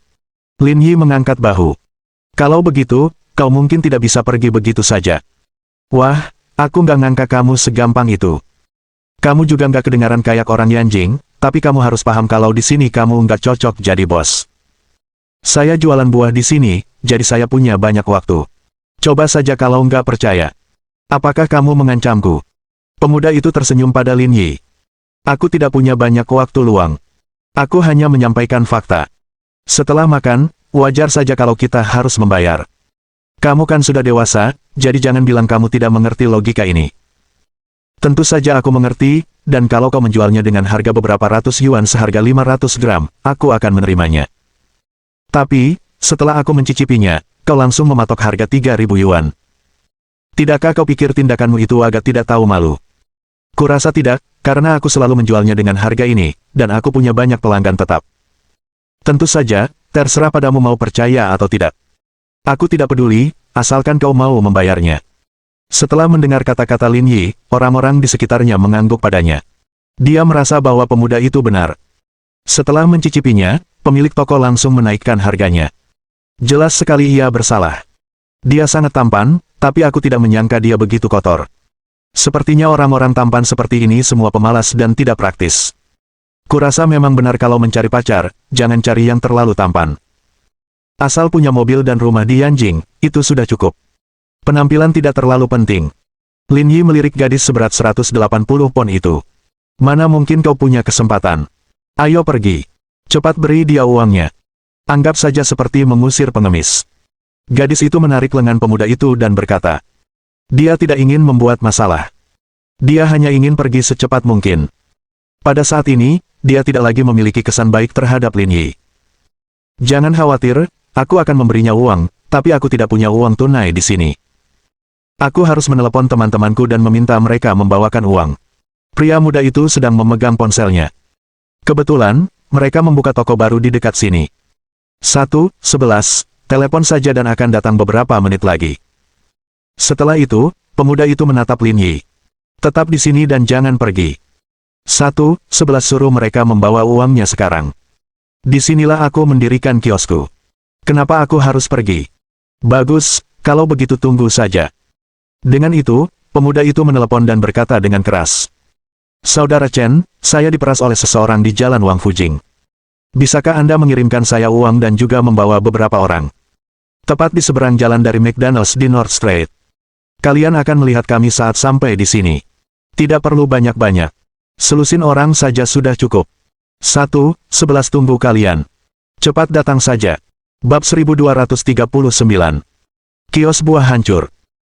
Lin Yi mengangkat bahu. Kalau begitu, kau mungkin tidak bisa pergi begitu saja. Wah, aku nggak ngangka kamu segampang itu. Kamu juga nggak kedengaran kayak orang Yanjing, tapi kamu harus paham kalau di sini kamu nggak cocok jadi bos. Saya jualan buah di sini, jadi saya punya banyak waktu. Coba saja kalau nggak percaya. Apakah kamu mengancamku? Pemuda itu tersenyum pada Lin Yi. Aku tidak punya banyak waktu luang. Aku hanya menyampaikan fakta. Setelah makan, wajar saja kalau kita harus membayar. Kamu kan sudah dewasa, jadi jangan bilang kamu tidak mengerti logika ini. Tentu saja aku mengerti, dan kalau kau menjualnya dengan harga beberapa ratus yuan seharga 500 gram, aku akan menerimanya. Tapi, setelah aku mencicipinya, kau langsung mematok harga 3.000 yuan. Tidakkah kau pikir tindakanmu itu agak tidak tahu malu? Kurasa tidak, karena aku selalu menjualnya dengan harga ini, dan aku punya banyak pelanggan tetap. Tentu saja, terserah padamu mau percaya atau tidak. Aku tidak peduli, asalkan kau mau membayarnya. Setelah mendengar kata-kata Lin Yi, orang-orang di sekitarnya mengangguk padanya. Dia merasa bahwa pemuda itu benar. Setelah mencicipinya, pemilik toko langsung menaikkan harganya. Jelas sekali ia bersalah. Dia sangat tampan, tapi aku tidak menyangka dia begitu kotor. Sepertinya orang-orang tampan seperti ini semua pemalas dan tidak praktis. Kurasa memang benar kalau mencari pacar, jangan cari yang terlalu tampan. Asal punya mobil dan rumah di Yanjing, itu sudah cukup. Penampilan tidak terlalu penting. Lin Yi melirik gadis seberat 180 pon itu. Mana mungkin kau punya kesempatan? Ayo pergi. Cepat beri dia uangnya. Anggap saja seperti mengusir pengemis. Gadis itu menarik lengan pemuda itu dan berkata, dia tidak ingin membuat masalah. Dia hanya ingin pergi secepat mungkin. Pada saat ini, dia tidak lagi memiliki kesan baik terhadap Lin Yi. Jangan khawatir, aku akan memberinya uang, tapi aku tidak punya uang tunai di sini. Aku harus menelepon teman-temanku dan meminta mereka membawakan uang. Pria muda itu sedang memegang ponselnya. Kebetulan, mereka membuka toko baru di dekat sini. 1:11, telepon saja dan akan datang beberapa menit lagi. Setelah itu, pemuda itu menatap Lin Yi. Tetap di sini dan jangan pergi. 1:11 suruh mereka membawa uangnya sekarang. Disinilah aku mendirikan kiosku. Kenapa aku harus pergi? Bagus, kalau begitu tunggu saja. Dengan itu, pemuda itu menelepon dan berkata dengan keras. Saudara Chen, saya diperas oleh seseorang di Jalan Wang Fujing. Bisakah Anda mengirimkan saya uang dan juga membawa beberapa orang? Tepat di seberang jalan dari McDonald's di North Street. Kalian akan melihat kami saat sampai di sini. Tidak perlu banyak-banyak. Selusin orang saja sudah cukup. 1:11 tunggu kalian. Cepat datang saja. Bab 1239. Kios buah hancur.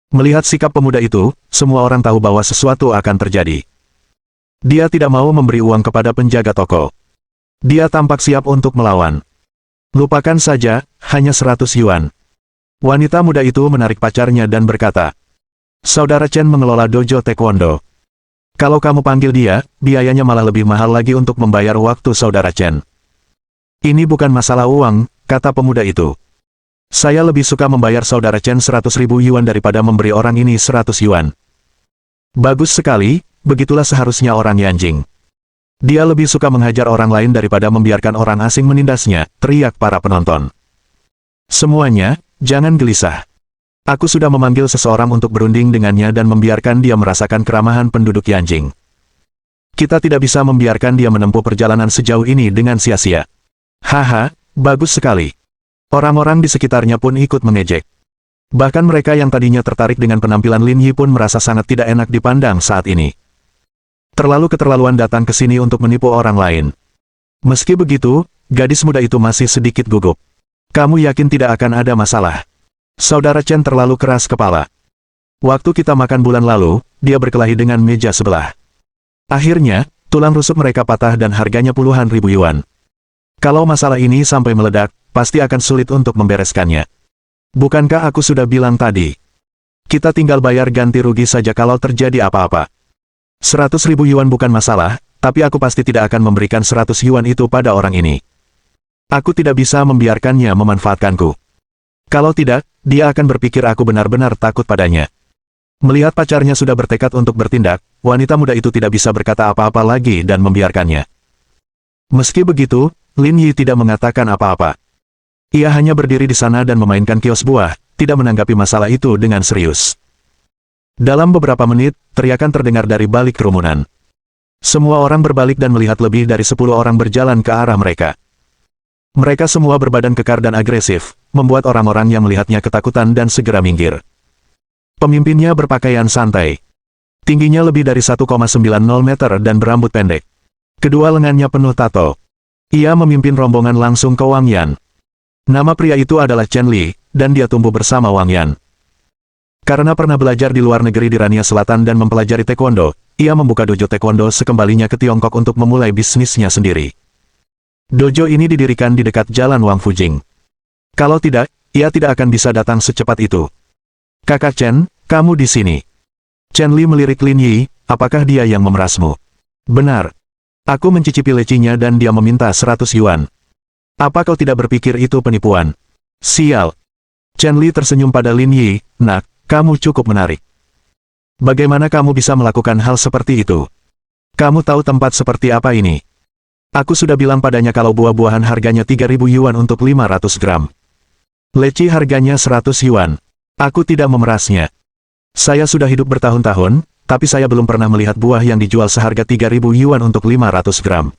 Melihat sikap pemuda itu, semua orang tahu bahwa sesuatu akan terjadi. Dia tidak mau memberi uang kepada penjaga toko. Dia tampak siap untuk melawan. Lupakan saja, hanya 100 yuan. Wanita muda itu menarik pacarnya dan berkata, Saudara Chen mengelola dojo taekwondo. Kalau kamu panggil dia, biayanya malah lebih mahal lagi untuk membayar waktu Saudara Chen. Ini bukan masalah uang, kata pemuda itu. Saya lebih suka membayar Saudara Chen 100.000 yuan daripada memberi orang ini 100 yuan. Bagus sekali, begitulah seharusnya orang Yanjing. Dia lebih suka menghajar orang lain daripada membiarkan orang asing menindasnya, teriak para penonton. Semuanya, jangan gelisah. Aku sudah memanggil seseorang untuk berunding dengannya dan membiarkan dia merasakan keramahan penduduk Yanjing. Kita tidak bisa membiarkan dia menempuh perjalanan sejauh ini dengan sia-sia. Haha, bagus sekali. Orang-orang di sekitarnya pun ikut mengejek. Bahkan mereka yang tadinya tertarik dengan penampilan Lin Yi pun merasa sangat tidak enak dipandang saat ini. Terlalu keterlaluan datang ke sini untuk menipu orang lain. Meski begitu, gadis muda itu masih sedikit gugup. Kamu yakin tidak akan ada masalah? Saudara Chen terlalu keras kepala. Waktu kita makan bulan lalu, dia berkelahi dengan meja sebelah. Akhirnya, Tulang rusuk mereka patah dan harganya puluhan ribu yuan. Kalau masalah ini sampai meledak, pasti akan sulit untuk membereskannya. Bukankah aku sudah bilang tadi? Kita tinggal bayar ganti rugi saja kalau terjadi apa-apa. 100.000 yuan bukan masalah, tapi aku pasti tidak akan memberikan 100 yuan itu pada orang ini. Aku tidak bisa membiarkannya memanfaatkanku. Kalau tidak, dia akan berpikir aku benar-benar takut padanya. Melihat pacarnya sudah bertekad untuk bertindak, wanita muda itu tidak bisa berkata apa-apa lagi dan membiarkannya. Meski begitu, Lin Yi tidak mengatakan apa-apa. Ia hanya berdiri di sana dan memainkan kios buah, tidak menanggapi masalah itu dengan serius. Dalam beberapa menit, teriakan terdengar dari balik kerumunan. Semua orang berbalik dan melihat lebih dari 10 orang berjalan ke arah mereka. Mereka semua berbadan kekar dan agresif, membuat orang-orang yang melihatnya ketakutan dan segera minggir. Pemimpinnya berpakaian santai. Tingginya lebih dari 1,90 meter dan berambut pendek. Kedua lengannya penuh tato. Ia memimpin rombongan langsung ke Wang Yan. Nama pria itu adalah Chen Li, dan dia tumbuh bersama Wang Yan. Karena pernah belajar di luar negeri di Rania Selatan dan mempelajari taekwondo, ia membuka dojo taekwondo sekembalinya ke Tiongkok untuk memulai bisnisnya sendiri. Dojo ini didirikan di dekat jalan Wang Fujing. Kalau tidak, ia tidak akan bisa datang secepat itu. Kakak Chen, kamu di sini. Chen Li melirik Lin Yi, apakah dia yang memerasmu? Benar. Aku mencicipi lecinya dan dia meminta 100 yuan. Apa kau tidak berpikir itu penipuan? Sial. Chen Li tersenyum pada Lin Yi, nak, kamu cukup menarik. Bagaimana kamu bisa melakukan hal seperti itu? Kamu tahu tempat seperti apa ini? Aku sudah bilang padanya kalau buah-buahan harganya 3.000 yuan untuk 500 gram. Leci harganya 100 yuan. Aku tidak memerasnya. Saya sudah hidup bertahun-tahun, tapi saya belum pernah melihat buah yang dijual seharga 3.000 yuan untuk 500 gram.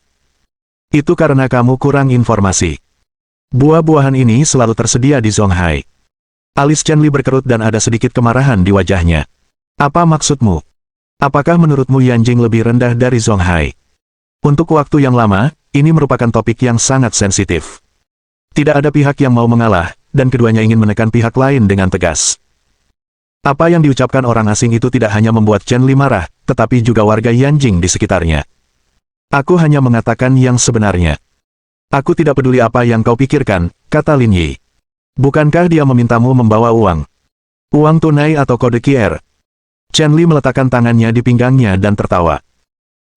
Itu karena kamu kurang informasi. Buah-buahan ini selalu tersedia di Zonghai. Alis Chen Li berkerut dan ada sedikit kemarahan di wajahnya. Apa maksudmu? Apakah menurutmu Yanjing lebih rendah dari Zonghai? Untuk waktu yang lama, ini merupakan topik yang sangat sensitif. Tidak ada pihak yang mau mengalah, dan keduanya ingin menekan pihak lain dengan tegas. Apa yang diucapkan orang asing itu tidak hanya membuat Chen Li marah, tetapi juga warga Yanjing di sekitarnya. Aku hanya mengatakan yang sebenarnya. Aku tidak peduli apa yang kau pikirkan, kata Lin Yi. Bukankah dia memintamu membawa uang? Uang tunai atau kode QR? Chen Li meletakkan tangannya di pinggangnya dan tertawa.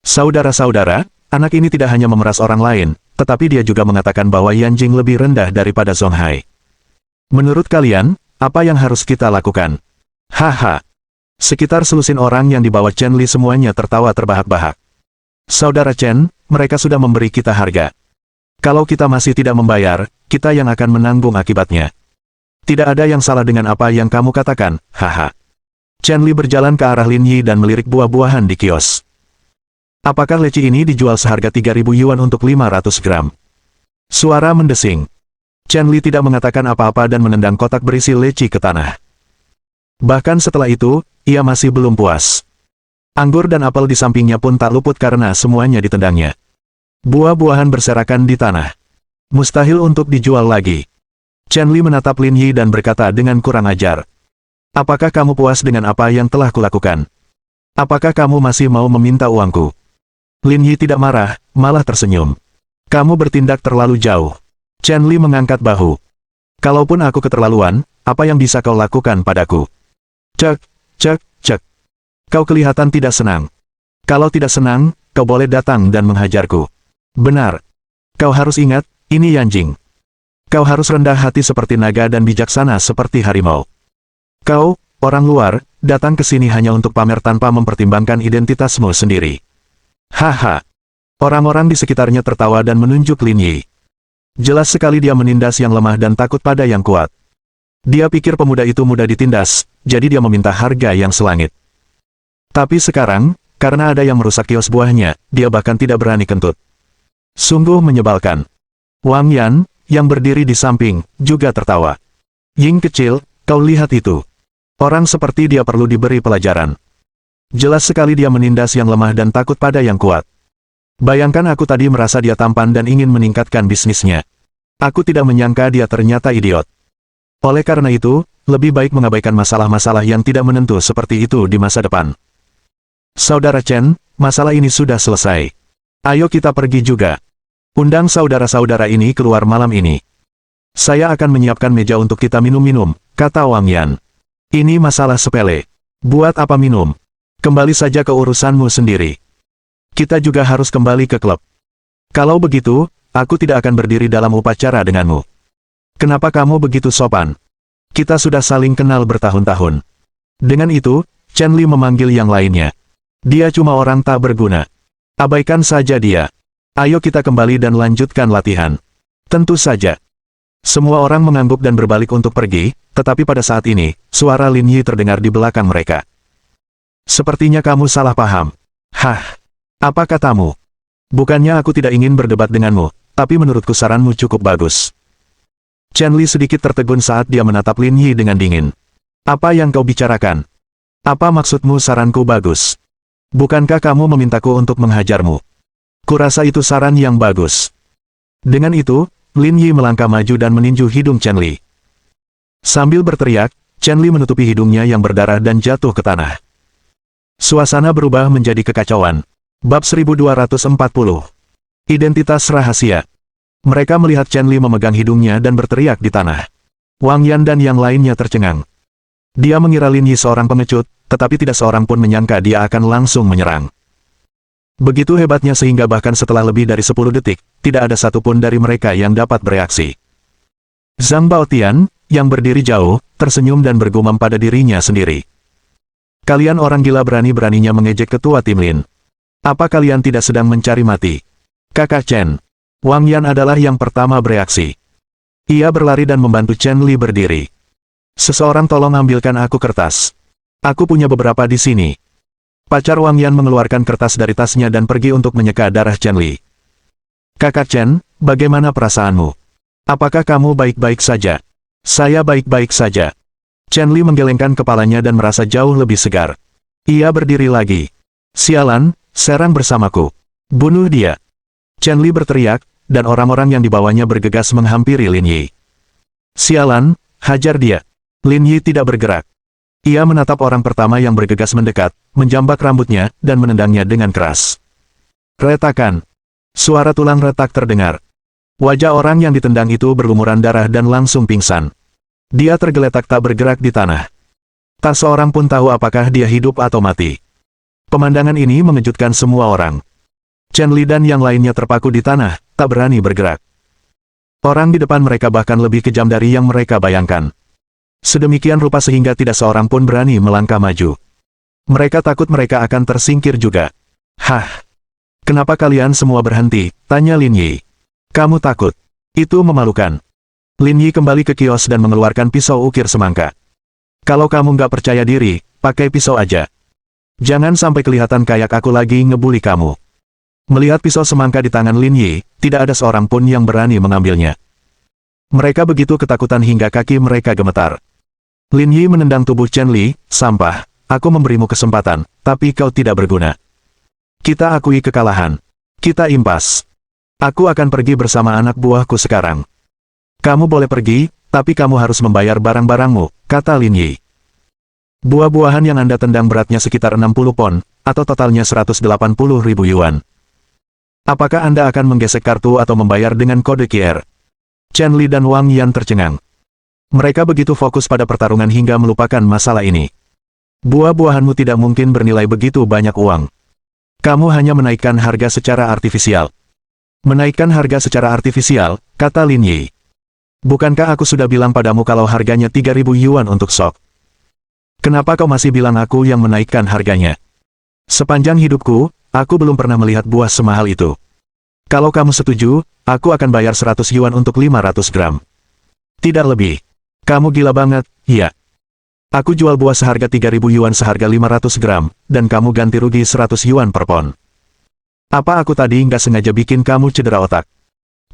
Saudara-saudara, anak ini tidak hanya memeras orang lain, tetapi dia juga mengatakan bahwa Yanjing lebih rendah daripada Zonghai. Menurut kalian, apa yang harus kita lakukan? Haha. Sekitar selusin orang yang dibawa Chen Li semuanya tertawa terbahak-bahak. Saudara Chen, mereka sudah memberi kita harga. Kalau kita masih tidak membayar, kita yang akan menanggung akibatnya. Tidak ada yang salah dengan apa yang kamu katakan, haha. Chen Li berjalan ke arah Lin Yi dan melirik buah-buahan di kios. Apakah leci ini dijual seharga 3.000 yuan untuk 500 gram? Suara mendesing. Chen Li tidak mengatakan apa-apa dan menendang kotak berisi leci ke tanah. Bahkan setelah itu, ia masih belum puas. Anggur dan apel di sampingnya pun tak luput karena semuanya ditendangnya. Buah-buahan berserakan di tanah. Mustahil untuk dijual lagi. Chen Li menatap Lin Yi dan berkata dengan kurang ajar. Apakah kamu puas dengan apa yang telah kulakukan? Apakah kamu masih mau meminta uangku? Lin Yi tidak marah, malah tersenyum. Kamu bertindak terlalu jauh. Chen Li mengangkat bahu. Kalaupun aku keterlaluan, apa yang bisa kau lakukan padaku? Cek, cek, cek. Kau kelihatan tidak senang. Kalau tidak senang, kau boleh datang dan menghajarku. Benar. Kau harus ingat, ini Yanjing. Kau harus rendah hati seperti naga dan bijaksana seperti harimau. Kau, orang luar, datang ke sini hanya untuk pamer tanpa mempertimbangkan identitasmu sendiri. Haha. Orang-orang di sekitarnya tertawa dan menunjuk Lin Yi. Jelas sekali dia menindas yang lemah dan takut pada yang kuat. Dia pikir pemuda itu mudah ditindas, jadi dia meminta harga yang selangit. Tapi sekarang, karena ada yang merusak kios buahnya, dia bahkan tidak berani kentut. Sungguh menyebalkan. Wang Yan, yang berdiri di samping, juga tertawa. Ying kecil, kau lihat itu. Orang seperti dia perlu diberi pelajaran. Jelas sekali dia menindas yang lemah dan takut pada yang kuat. Bayangkan aku tadi merasa dia tampan dan ingin meningkatkan bisnisnya. Aku tidak menyangka dia ternyata idiot. Oleh karena itu, lebih baik mengabaikan masalah-masalah yang tidak menentu seperti itu di masa depan. Saudara Chen, masalah ini sudah selesai. Ayo kita pergi juga. Undang saudara-saudara ini keluar malam ini. Saya akan menyiapkan meja untuk kita minum-minum, kata Wang Yan. Ini masalah sepele. Buat apa minum? Kembali saja ke urusanmu sendiri. Kita juga harus kembali ke klub. Kalau begitu, aku tidak akan berdiri dalam upacara denganmu. Kenapa kamu begitu sopan? Kita sudah saling kenal bertahun-tahun. Dengan itu, Chen Li memanggil yang lainnya. Dia cuma orang tak berguna. Abaikan saja dia. Ayo kita kembali dan lanjutkan latihan. Tentu saja. Semua orang mengangguk dan berbalik untuk pergi, tetapi pada saat ini, suara Lin Yi terdengar di belakang mereka. Sepertinya kamu salah paham. Hah? Apa katamu? Bukannya aku tidak ingin berdebat denganmu, tapi menurutku saranmu cukup bagus. Chen Li sedikit tertegun saat dia menatap Lin Yi dengan dingin. Apa yang kau bicarakan? Apa maksudmu saranku bagus? Bukankah kamu memintaku untuk menghajarmu? Kurasa itu saran yang bagus. Dengan itu, Lin Yi melangkah maju dan meninju hidung Chen Li. Sambil berteriak, Chen Li menutupi hidungnya yang berdarah dan jatuh ke tanah. Suasana berubah menjadi kekacauan. Bab 1240. Identitas rahasia. Mereka melihat Chen Li memegang hidungnya dan berteriak di tanah. Wang Yan dan yang lainnya tercengang. Dia mengira Lin Yi seorang pengecut, tetapi tidak seorang pun menyangka dia akan langsung menyerang. Begitu hebatnya sehingga bahkan setelah lebih dari 10 detik, tidak ada satupun dari mereka yang dapat bereaksi. Zhang Baotian, yang berdiri jauh, tersenyum dan bergumam pada dirinya sendiri. Kalian orang gila berani-beraninya mengejek ketua tim Lin. Apa kalian tidak sedang mencari mati? Kakak Chen. Wang Yan adalah yang pertama bereaksi. Ia berlari dan membantu Chen Li berdiri. Seseorang tolong ambilkan aku kertas. Aku punya beberapa di sini. Pacar Wang Yan mengeluarkan kertas dari tasnya dan pergi untuk menyeka darah Chen Li. Kakak Chen, bagaimana perasaanmu? Apakah kamu baik-baik saja? Saya baik-baik saja. Chen Li menggelengkan kepalanya dan merasa jauh lebih segar. Ia berdiri lagi. Sialan, serang bersamaku. Bunuh dia. Chen Li berteriak, dan orang-orang yang dibawanya bergegas menghampiri Lin Yi. Sialan, hajar dia. Lin Yi tidak bergerak. Ia menatap orang pertama yang bergegas mendekat, menjambak rambutnya, dan menendangnya dengan keras. Retakan. Suara tulang retak terdengar. Wajah orang yang ditendang itu berlumuran darah dan langsung pingsan. Dia tergeletak tak bergerak di tanah. Tak seorang pun tahu apakah dia hidup atau mati. Pemandangan ini mengejutkan semua orang. Chen Li dan yang lainnya terpaku di tanah, tak berani bergerak. Orang di depan mereka bahkan lebih kejam dari yang mereka bayangkan. Sedemikian rupa sehingga tidak seorang pun berani melangkah maju. Mereka takut mereka akan tersingkir juga. Hah? Kenapa kalian semua berhenti? Tanya Lin Yi. Kamu takut? Itu memalukan. Lin Yi kembali ke kios dan mengeluarkan pisau ukir semangka. Kalau kamu nggak percaya diri, pakai pisau aja. Jangan sampai kelihatan kayak aku lagi ngebully kamu. Melihat pisau semangka di tangan Lin Yi, tidak ada seorang pun yang berani mengambilnya. Mereka begitu ketakutan hingga kaki mereka gemetar. Lin Yi menendang tubuh Chen Li, sampah, aku memberimu kesempatan, tapi kau tidak berguna. Kita akui kekalahan. Kita impas. Aku akan pergi bersama anak buahku sekarang. Kamu boleh pergi, tapi kamu harus membayar barang-barangmu, kata Lin Yi. Buah-buahan yang Anda tendang beratnya sekitar 60 pon, atau totalnya 180.000 yuan. Apakah Anda akan menggesek kartu atau membayar dengan kode QR? Chen Li dan Wang Yan tercengang. Mereka begitu fokus pada pertarungan hingga melupakan masalah ini. Buah-buahanmu tidak mungkin bernilai begitu banyak uang. Kamu hanya menaikkan harga secara artifisial. Menaikkan harga secara artifisial, kata Lin Yi. Bukankah aku sudah bilang padamu kalau harganya 3.000 yuan untuk sok? Kenapa kau masih bilang aku yang menaikkan harganya? Sepanjang hidupku, aku belum pernah melihat buah semahal itu. Kalau kamu setuju, aku akan bayar 100 yuan untuk 500 gram. Tidak lebih. Kamu gila banget, iya. Aku jual buah seharga 3.000 yuan seharga 500 gram, dan kamu ganti rugi 100 yuan per pon. Apa aku tadi nggak sengaja bikin kamu cedera otak?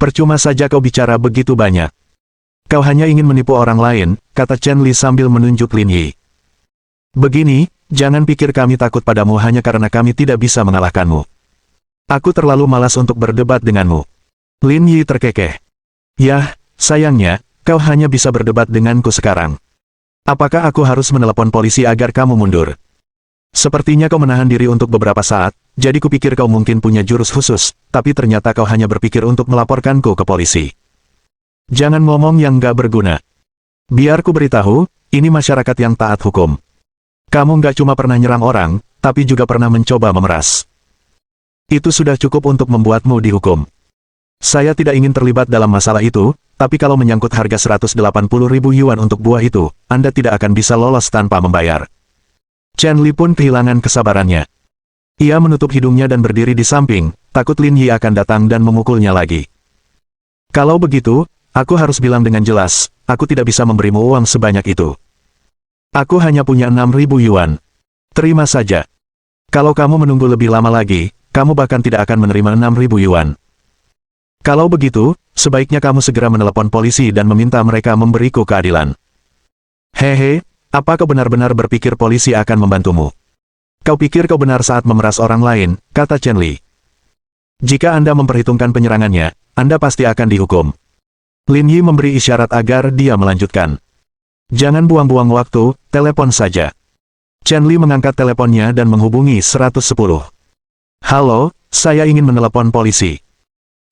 Percuma saja kau bicara begitu banyak. Kau hanya ingin menipu orang lain, kata Chen Li sambil menunjuk Lin Yi. Begini, jangan pikir kami takut padamu hanya karena kami tidak bisa mengalahkanmu. Aku terlalu malas untuk berdebat denganmu. Lin Yi terkekeh. Yah, sayangnya, kau hanya bisa berdebat denganku sekarang. Apakah aku harus menelepon polisi agar kamu mundur? Sepertinya kau menahan diri untuk beberapa saat, jadi kupikir kau mungkin punya jurus khusus, tapi ternyata kau hanya berpikir untuk melaporkanku ke polisi. Jangan ngomong yang gak berguna. Biar ku beritahu, ini masyarakat yang taat hukum. Kamu gak cuma pernah nyerang orang, tapi juga pernah mencoba memeras. Itu sudah cukup untuk membuatmu dihukum. Saya tidak ingin terlibat dalam masalah itu, tapi kalau menyangkut harga 180.000 yuan untuk buah itu, Anda tidak akan bisa lolos tanpa membayar. Chen Li pun kehilangan kesabarannya. Ia menutup hidungnya dan berdiri di samping, takut Lin Yi akan datang dan memukulnya lagi. Kalau begitu, aku harus bilang dengan jelas, aku tidak bisa memberimu uang sebanyak itu. Aku hanya punya 6.000 yuan. Terima saja. Kalau kamu menunggu lebih lama lagi, kamu bahkan tidak akan menerima 6.000 yuan. Kalau begitu, sebaiknya kamu segera menelepon polisi dan meminta mereka memberiku keadilan. Hehe, apa kau benar-benar berpikir polisi akan membantumu? Kau pikir kau benar saat memeras orang lain, kata Chen Li. Jika Anda memperhitungkan penyerangannya, Anda pasti akan dihukum. Lin Yi memberi isyarat agar dia melanjutkan. Jangan buang-buang waktu, telepon saja. Chen Li mengangkat teleponnya dan menghubungi 110. Halo, saya ingin menelepon polisi.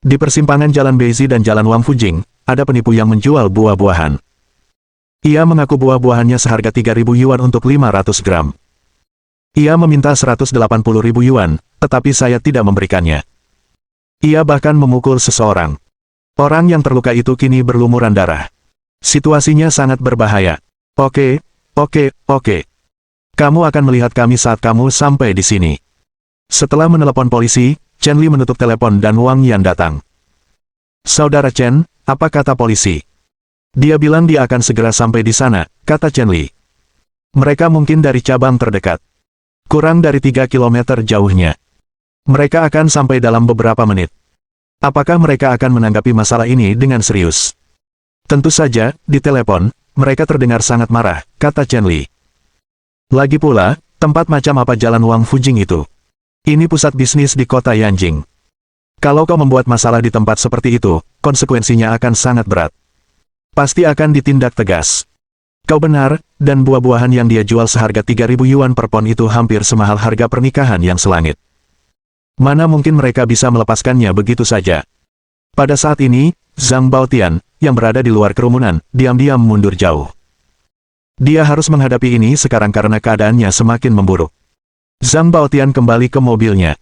Di persimpangan Jalan Beizi dan Jalan Wang Fujing, ada penipu yang menjual buah-buahan. Ia mengaku buah-buahannya seharga 3.000 yuan untuk 500 gram. Ia meminta 180.000 yuan, tetapi saya tidak memberikannya. Ia bahkan memukul seseorang. Orang yang terluka itu kini berlumuran darah. Situasinya sangat berbahaya. Oke. Kamu akan melihat kami saat kamu sampai di sini. Setelah menelepon polisi, Chen Li menutup telepon dan Wang Yan datang. Saudara Chen, apa kata polisi? Dia bilang dia akan segera sampai di sana, kata Chen Li. Mereka mungkin dari cabang terdekat. Kurang dari 3 kilometer jauhnya. Mereka akan sampai dalam beberapa menit. Apakah mereka akan menanggapi masalah ini dengan serius? Tentu saja, di telepon, mereka terdengar sangat marah, kata Chen Li. Lagi pula, tempat macam apa Jalan Wang Fujing itu? Ini pusat bisnis di kota Yanjing. Kalau kau membuat masalah di tempat seperti itu, konsekuensinya akan sangat berat. Pasti akan ditindak tegas. Kau benar, dan buah-buahan yang dia jual seharga 3.000 yuan per pon itu hampir semahal harga pernikahan yang selangit. Mana mungkin mereka bisa melepaskannya begitu saja. Pada saat ini, Zhang Baotian, yang berada di luar kerumunan, diam-diam mundur jauh. Dia harus menghadapi ini sekarang karena keadaannya semakin memburuk. Zhang Baotian kembali ke mobilnya.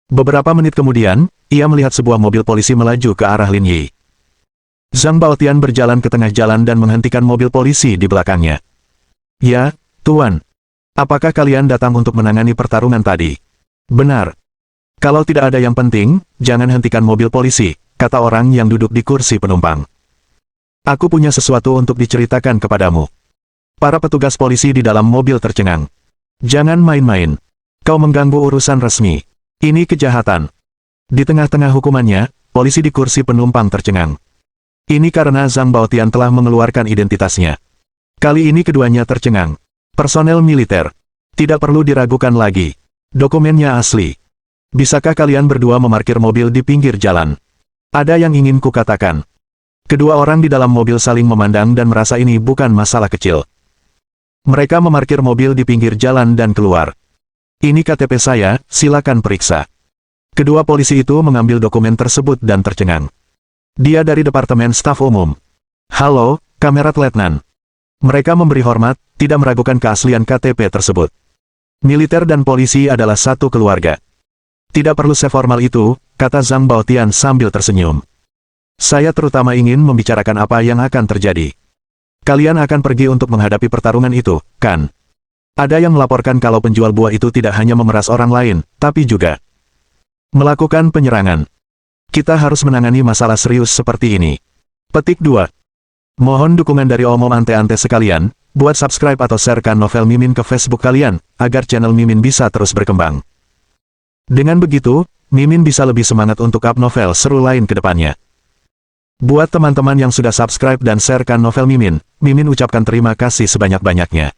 Beberapa menit kemudian, ia melihat sebuah mobil polisi melaju ke arah Lin Yi. Zhang Baotian berjalan ke tengah jalan dan menghentikan mobil polisi di belakangnya. Ya, Tuan. Apakah kalian datang untuk menangani pertarungan tadi? Benar. Kalau tidak ada yang penting, jangan hentikan mobil polisi, kata orang yang duduk di kursi penumpang. Aku punya sesuatu untuk diceritakan kepadamu. Para petugas polisi di dalam mobil tercengang. Jangan main-main. Kau mengganggu urusan resmi. Ini kejahatan. Di tengah-tengah hukumannya, polisi di kursi penumpang tercengang. Ini karena Zhang Baotian telah mengeluarkan identitasnya. Kali ini keduanya tercengang. Personel militer. Tidak perlu diragukan lagi. Dokumennya asli. Bisakah kalian berdua memarkir mobil di pinggir jalan? Ada yang ingin kukatakan. Kedua orang di dalam mobil saling memandang dan merasa ini bukan masalah kecil. Mereka memarkir mobil di pinggir jalan dan keluar. Ini KTP saya, silakan periksa. Kedua polisi itu mengambil dokumen tersebut dan tercengang. Dia dari Departemen Staf Umum. Halo, Kamerat Letnan. Mereka memberi hormat, tidak meragukan keaslian KTP tersebut. Militer dan polisi adalah satu keluarga. Tidak perlu seformal itu, kata Zhang Baotian sambil tersenyum. Saya terutama ingin membicarakan apa yang akan terjadi. Kalian akan pergi untuk menghadapi pertarungan itu, kan? Ada yang melaporkan kalau penjual buah itu tidak hanya memeras orang lain, tapi juga melakukan penyerangan. Kita harus menangani masalah serius seperti ini. Petik 2. Mohon dukungan dari omom ante-ante sekalian, buat subscribe atau sharekan novel Mimin ke Facebook kalian, agar channel Mimin bisa terus berkembang. Dengan begitu, Mimin bisa lebih semangat untuk up novel seru lain ke depannya. Buat teman-teman yang sudah subscribe dan sharekan novel Mimin, Mimin ucapkan terima kasih sebanyak-banyaknya.